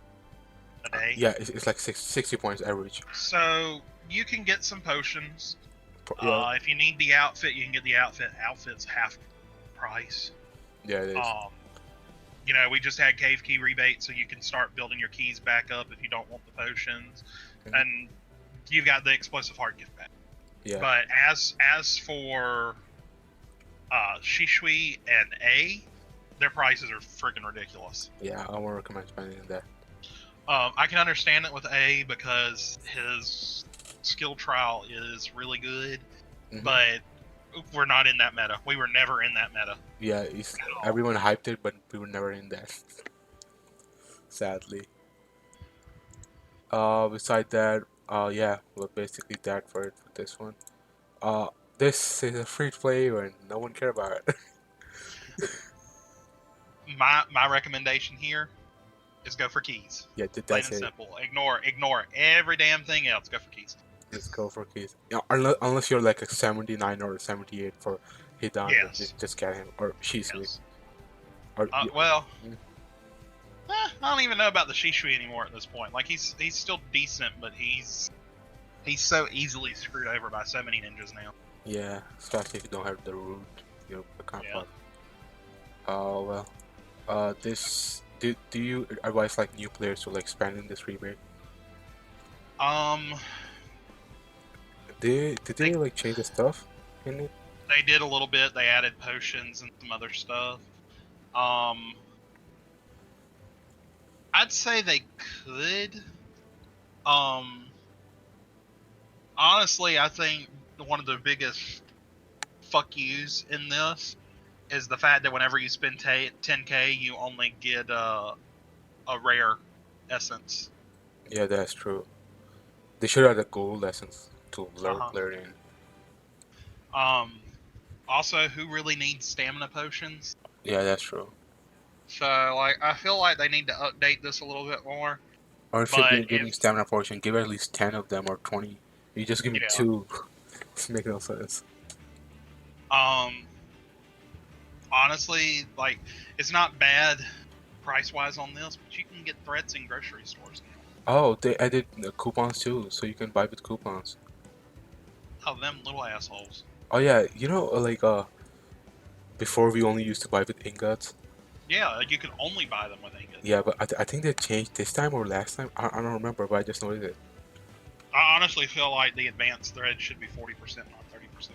Speaker 2: a day.
Speaker 1: Yeah, it's like 60 points average.
Speaker 2: So you can get some potions.
Speaker 1: Yeah,
Speaker 2: If you need the outfit, you can get the outfit. Outfit's half price.
Speaker 1: yeah, it is.
Speaker 2: Um, we just had cave key rebate, so you can start building your keys back up if you don't want the potions,
Speaker 1: Mhm.
Speaker 2: and you've got the explosive heart gift back.
Speaker 1: Yeah,
Speaker 2: But as for Shishui and A, their prices are freaking ridiculous.
Speaker 1: yeah, I won't recommend spending that.
Speaker 2: I can understand it with A because his skill trial is really good,
Speaker 1: Hmm.
Speaker 2: but we're not in that meta. We were never in that meta
Speaker 1: Yeah,
Speaker 2: at all.
Speaker 1: everyone hyped it, but we were never in that. Sadly. Beside that, yeah, well, basically that for it for this one. Uh, this is a free to play and no one care about it.
Speaker 2: My recommendation here is go for keys.
Speaker 1: Yeah,
Speaker 2: Plain
Speaker 1: that's
Speaker 2: and
Speaker 1: it.
Speaker 2: simple. Ignore every damn thing else. Go for keys.
Speaker 1: Just go for keys. Yeah, unless you're like a 79 or a 78 for Hidan, then
Speaker 2: Yes.
Speaker 1: just get him or Shisui.
Speaker 2: Yes.
Speaker 1: Or
Speaker 2: Well,
Speaker 1: mm,
Speaker 2: I don't even know about the Shishui anymore at this point. Like he's still decent, but he's so easily screwed over by so many ninjas now.
Speaker 1: yeah, especially if you don't have the root, you're kind of
Speaker 2: Yeah.
Speaker 1: fucked. Well, this do you advise like new players to like spend in this rebate?
Speaker 2: Um,
Speaker 1: Did
Speaker 2: they
Speaker 1: they like change the stuff in it?
Speaker 2: they did a little bit. They added potions and some other stuff. Um, I'd say they could. Um, honestly, I think one of the biggest fuck yous in this is the fact that whenever you spend 10k, you only get a rare essence.
Speaker 1: Yeah, that's true. They should add a gold essence to
Speaker 2: Uh
Speaker 1: blur in.
Speaker 2: huh. Also, who really needs stamina potions?
Speaker 1: Yeah, that's true.
Speaker 2: So, like, I feel like they need to update this a little bit more.
Speaker 1: Or if you're
Speaker 2: But
Speaker 1: giving
Speaker 2: if
Speaker 1: stamina potion, give at least 10 of them or 20. You just give me
Speaker 2: yeah,
Speaker 1: two. It makes no sense.
Speaker 2: um, honestly, like, it's not bad price wise on this, but you can get threats in grocery stores now.
Speaker 1: Oh, they added coupons too, so you can buy with coupons.
Speaker 2: Oh, them little assholes.
Speaker 1: Oh yeah, before we only used to buy with ingots.
Speaker 2: Yeah, you can only buy them with ingots.
Speaker 1: Yeah, but I think they changed this time or last time. I don't remember, but I just noticed it.
Speaker 2: I honestly feel like the advanced thread should be 40%, not 30%.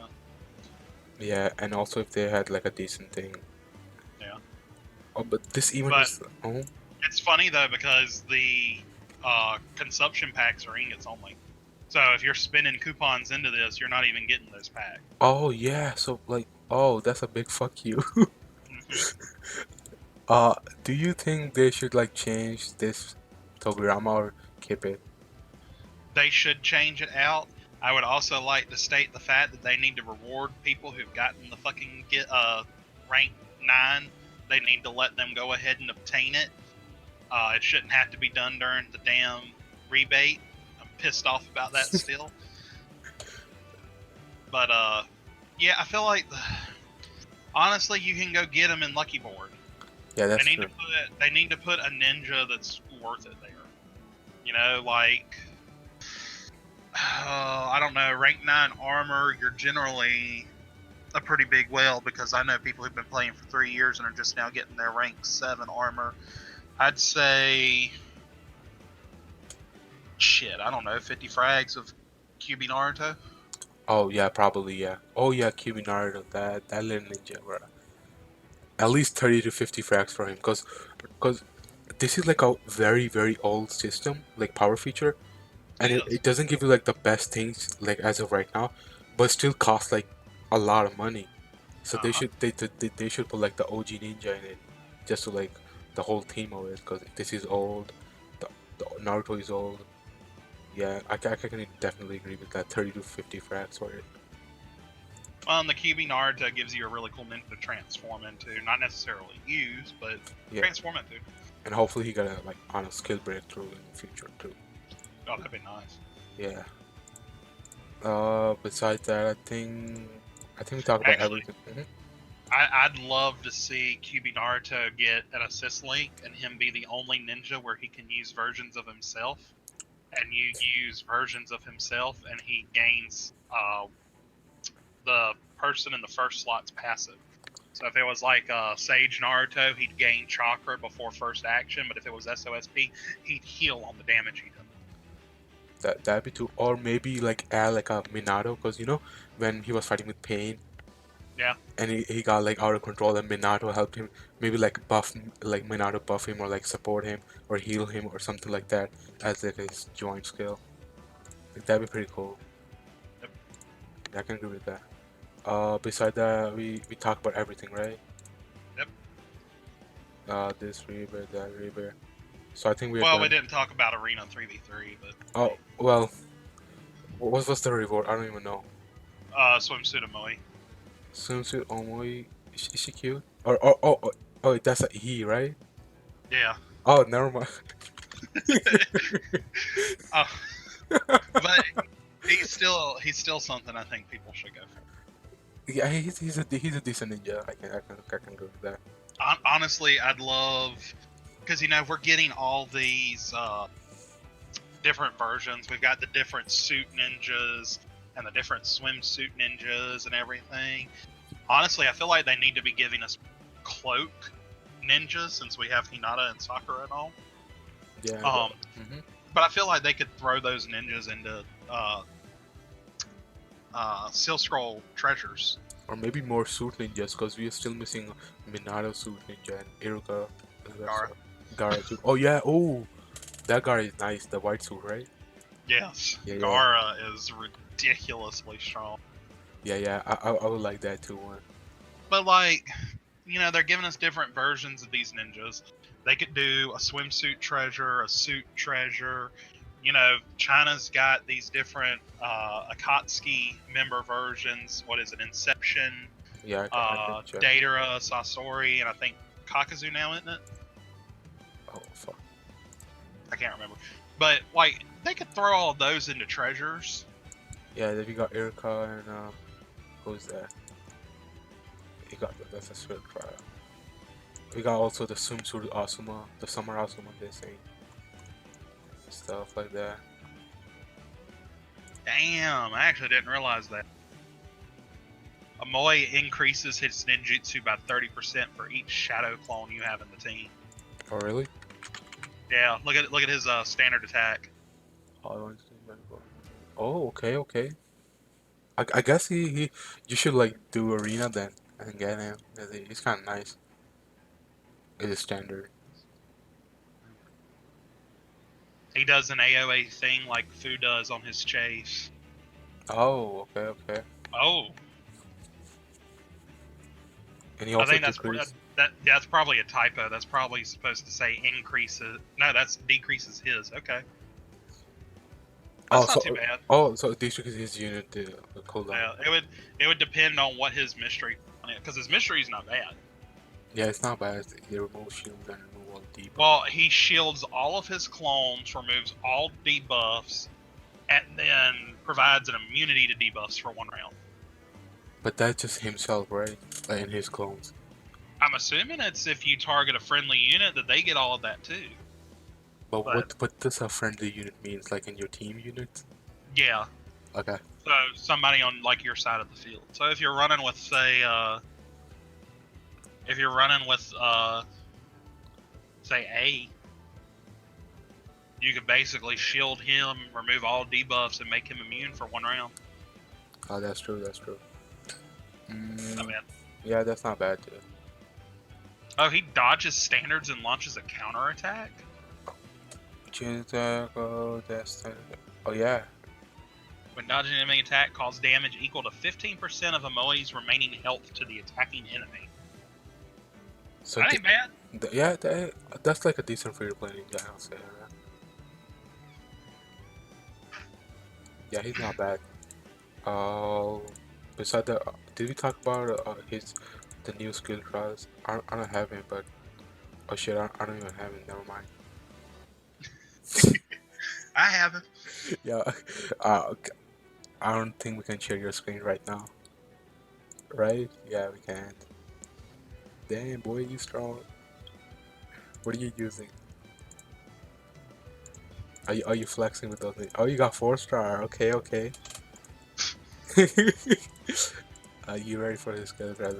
Speaker 1: Yeah, and also if they had like a decent thing.
Speaker 2: Yeah,
Speaker 1: Oh, but this event
Speaker 2: but
Speaker 1: is. Oh,
Speaker 2: it's funny though because the consumption packs are ingots only. So if you're spending coupons into this, you're not even getting those packs.
Speaker 1: oh yeah. So like, oh, that's a big fuck you.
Speaker 2: Hmm.
Speaker 1: Uh, do you think they should like change this Togurama or keep it?
Speaker 2: They should change it out. I would also like to state the fact that they need to reward people who've gotten the fucking get rank 9. They need to let them go ahead and obtain it. It shouldn't have to be done during the damn rebate. I'm pissed off about that still. But yeah, I feel like honestly, you can go get them in Lucky Board.
Speaker 1: Yeah,
Speaker 2: They
Speaker 1: that's
Speaker 2: need to
Speaker 1: true.
Speaker 2: put a ninja that's worth it there. You know, like I don't know, rank 9 armor. You're generally a pretty big whale because I know people who've been playing for 3 years and are just now getting their rank 7 armor. I'd say shit. I don't know, 50 frags of QB Naruto.
Speaker 1: Oh yeah, probably yeah. Oh yeah, Kimi Naruto, that little ninja, bro. At least 30 to 50 frags for him, cause this is like a very old system, like power feature,
Speaker 2: It
Speaker 1: and it
Speaker 2: is.
Speaker 1: doesn't give you like the best things like as of right now, but still costs like a lot of money. So
Speaker 2: Uh
Speaker 1: they
Speaker 2: huh.
Speaker 1: should they should put like the OG ninja in it, just to like the whole theme of it, cause this is old, the Naruto is old. Yeah, I can definitely agree with that. 30 to 50 frags for it.
Speaker 2: The QB Naruto gives you a really cool ninja to transform into. Not necessarily use, but
Speaker 1: Yeah,
Speaker 2: transform into.
Speaker 1: and hopefully he got a like on a skill breakthrough in the future too.
Speaker 2: Oh, that'd be nice.
Speaker 1: Yeah. Besides that, I think we talked about
Speaker 2: Actually,
Speaker 1: everything.
Speaker 2: I'd love to see QB Naruto get an assist link and him be the only ninja where he can use versions of himself, and you use versions of himself, and he gains the person in the first slot's passive. So if it was like Sage Naruto, he'd gain chakra before first action, but if it was SOSP, he'd heal on the damage he does.
Speaker 1: That'd be too, or maybe like add like a Minato, because when he was fighting with Pain
Speaker 2: Yeah.
Speaker 1: and he got like out of control, and Minato helped him, maybe like like Minato buff him or like support him or heal him or something like that as like his joint skill. Like, that'd be pretty cool.
Speaker 2: Yep.
Speaker 1: Yeah, I can agree with that. Beside that, we talk about everything, right?
Speaker 2: Yep.
Speaker 1: This rebirth, that rebirth. So I think we are
Speaker 2: Well, we
Speaker 1: done.
Speaker 2: didn't talk about Arena 3v3, but
Speaker 1: Oh well, what was the reward? I don't even know.
Speaker 2: swimsuit Amoy.
Speaker 1: Swimsuit Omoi, is she cute? Or that's a he, right?
Speaker 2: Yeah.
Speaker 1: Oh, never mind.
Speaker 2: uh, but he's still something I think people should go for.
Speaker 1: Yeah, he's a decent ninja. I can go with that.
Speaker 2: Honestly, I'd love because we're getting all these different versions. We've got the different suit ninjas and the different swimsuit ninjas and everything. Honestly, I feel like they need to be giving us cloak ninjas since we have Hinata and Sakura and all.
Speaker 1: Yeah,
Speaker 2: Um,
Speaker 1: hmm
Speaker 2: but I feel like they could throw those ninjas into Seal Scroll treasures.
Speaker 1: or maybe more suit ninjas because we are still missing Minato suit ninja and Iruka and that
Speaker 2: Gara.
Speaker 1: stuff. Gara too. Oh yeah, oh that Gara is nice. The white suit, right?
Speaker 2: Yes,
Speaker 1: Yeah, yeah,
Speaker 2: Gara is ridiculously strong.
Speaker 1: yeah. I would like that too. One.
Speaker 2: But like, they're giving us different versions of these ninjas. They could do a swimsuit treasure, a suit treasure. China's got these different Akatsuki member versions. What is it? Inception,
Speaker 1: Yeah, I can check.
Speaker 2: Datara, Sasori, and I think Kakazu now, isn't it?
Speaker 1: Oh fuck.
Speaker 2: I can't remember. But like, they could throw all of those into treasures.
Speaker 1: Yeah, then we got Iruka and who's that? We got that's a swift trial. We got also the swimsuit Asuma, the summer Asuma, they say stuff like that.
Speaker 2: Damn, I actually didn't realize that. Amoy increases his ninjutsu by 30% for each shadow clone you have in the team.
Speaker 1: Oh, really?
Speaker 2: Yeah, look at his standard attack.
Speaker 1: Oh, okay, okay. I guess you should like do arena then and get him. He's kind of nice. It's a standard.
Speaker 2: He does an AOA thing like Fu does on his chase.
Speaker 1: Oh, okay, okay.
Speaker 2: Oh,
Speaker 1: And he
Speaker 2: I
Speaker 1: also
Speaker 2: think
Speaker 1: decreased.
Speaker 2: that's probably a typo. That's probably supposed to say increases. No, that's decreases his. Okay,
Speaker 1: Oh,
Speaker 2: that's not
Speaker 1: so
Speaker 2: too bad.
Speaker 1: so district is his unit the cooldown.
Speaker 2: Yeah, it would depend on what his mystery on it because his mystery is not bad.
Speaker 1: Yeah, it's not bad. They remove shields and remove all debuff.
Speaker 2: Well, he shields all of his clones, removes all debuffs, and then provides an immunity to debuffs for 1 round.
Speaker 1: But that's just himself, right? Like in his clones.
Speaker 2: I'm assuming it's if you target a friendly unit that they get all of that too.
Speaker 1: But
Speaker 2: But
Speaker 1: what does a friendly unit means? Like in your team unit?
Speaker 2: yeah,
Speaker 1: Okay.
Speaker 2: so somebody on like your side of the field. So if you're running with if you're running with say A, you could basically shield him, remove all debuffs, and make him immune for 1 round.
Speaker 1: Oh, that's true. That's true.
Speaker 2: Not
Speaker 1: Mm,
Speaker 2: bad.
Speaker 1: yeah, that's not bad too.
Speaker 2: Oh, he dodges standards and launches a counterattack?
Speaker 1: Chain attack. Oh, that's. Oh yeah.
Speaker 2: When dodging an enemy attack, cause damage equal to 15% of Amoi's remaining health to the attacking enemy.
Speaker 1: So
Speaker 2: That ain't bad.
Speaker 1: yeah, that's like a decent free to play ninja. I'll say that. Yeah, he's not bad. Uh, beside that, did we talk about the new skill trials? I don't have him, but oh shit, I don't even have him. Never mind.
Speaker 2: I haven't.
Speaker 1: Yeah, I don't think we can share your screen right now, right? Yeah, we can't. Damn, boy, you strong. What are you using? Are you flexing with those things? Oh, you got 4-star. Okay, okay. Are you ready for this skill trial?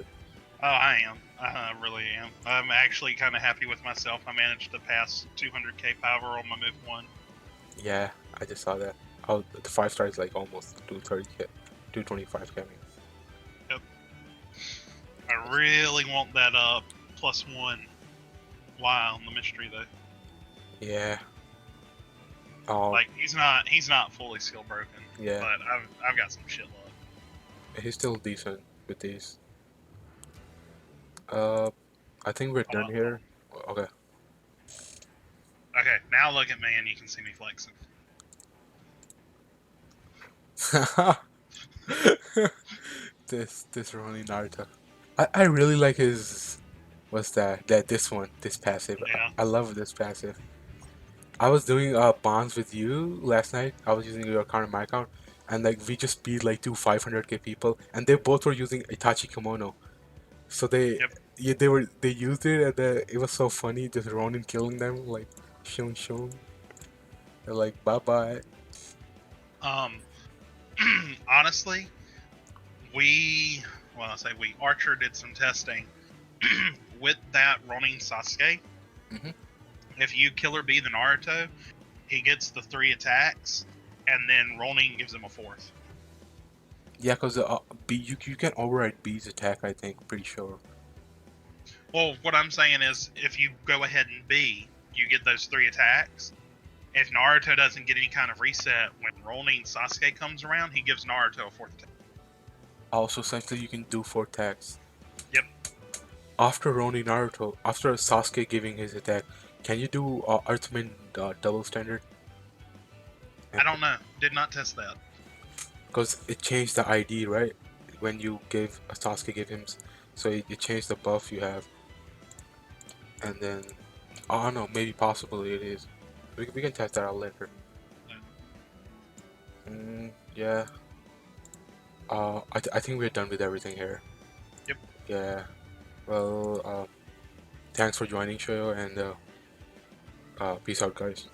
Speaker 2: Oh, I am. I really am. I'm actually kind of happy with myself. I managed to pass 200k power on my move 1.
Speaker 1: Yeah, I just saw that. Oh, the 5-star is like almost 230k, 225k. I mean.
Speaker 2: Yep. I really want that +1 Y on the mystery though.
Speaker 1: Yeah. Oh,
Speaker 2: Like he's not fully skill broken,
Speaker 1: yeah.
Speaker 2: but I've got some shit luck.
Speaker 1: He's still decent with these. Uh, I think we're done here. Okay.
Speaker 2: Okay, now look at me and you can see me flexing.
Speaker 1: This Ronin Naruto. I really like his what's this one, this passive.
Speaker 2: Yeah.
Speaker 1: I love this passive. I was doing bonds with you last night. I was using your account and my account, and like we just beat like two 500k people, and they both were using Itachi Kimono. So
Speaker 2: Yep.
Speaker 1: they used it, and it was so funny. Just Ronin killing them like shun shun. They're like bye bye.
Speaker 2: Um. Honestly, I say we Archer did some testing with that Ronin Sasuke.
Speaker 1: Hmm.
Speaker 2: If you killer B the Naruto, he gets the 3 attacks, and then Ronin gives him a 4th.
Speaker 1: Yeah, cause B you can override B's attack. I think pretty sure.
Speaker 2: Well, what I'm saying is, if you go ahead and B, you get those 3 attacks. If Naruto doesn't get any kind of reset, when Ronin Sasuke comes around, he gives Naruto a 4th attack.
Speaker 1: Also, essentially you can do 4 attacks.
Speaker 2: Yep.
Speaker 1: After Ronin Naruto, after Sasuke giving his attack, can you do ultimate double standard?
Speaker 2: I don't know. Did not test that.
Speaker 1: Because it changed the ID, right? When you gave Sasuke gave him, so it changed the buff you have, and then I don't know, maybe possibly it is. We can test that out later. Yeah. I think we're done with everything here.
Speaker 2: Yep.
Speaker 1: Yeah. Well, thanks for joining, Shoyo, and peace out, guys.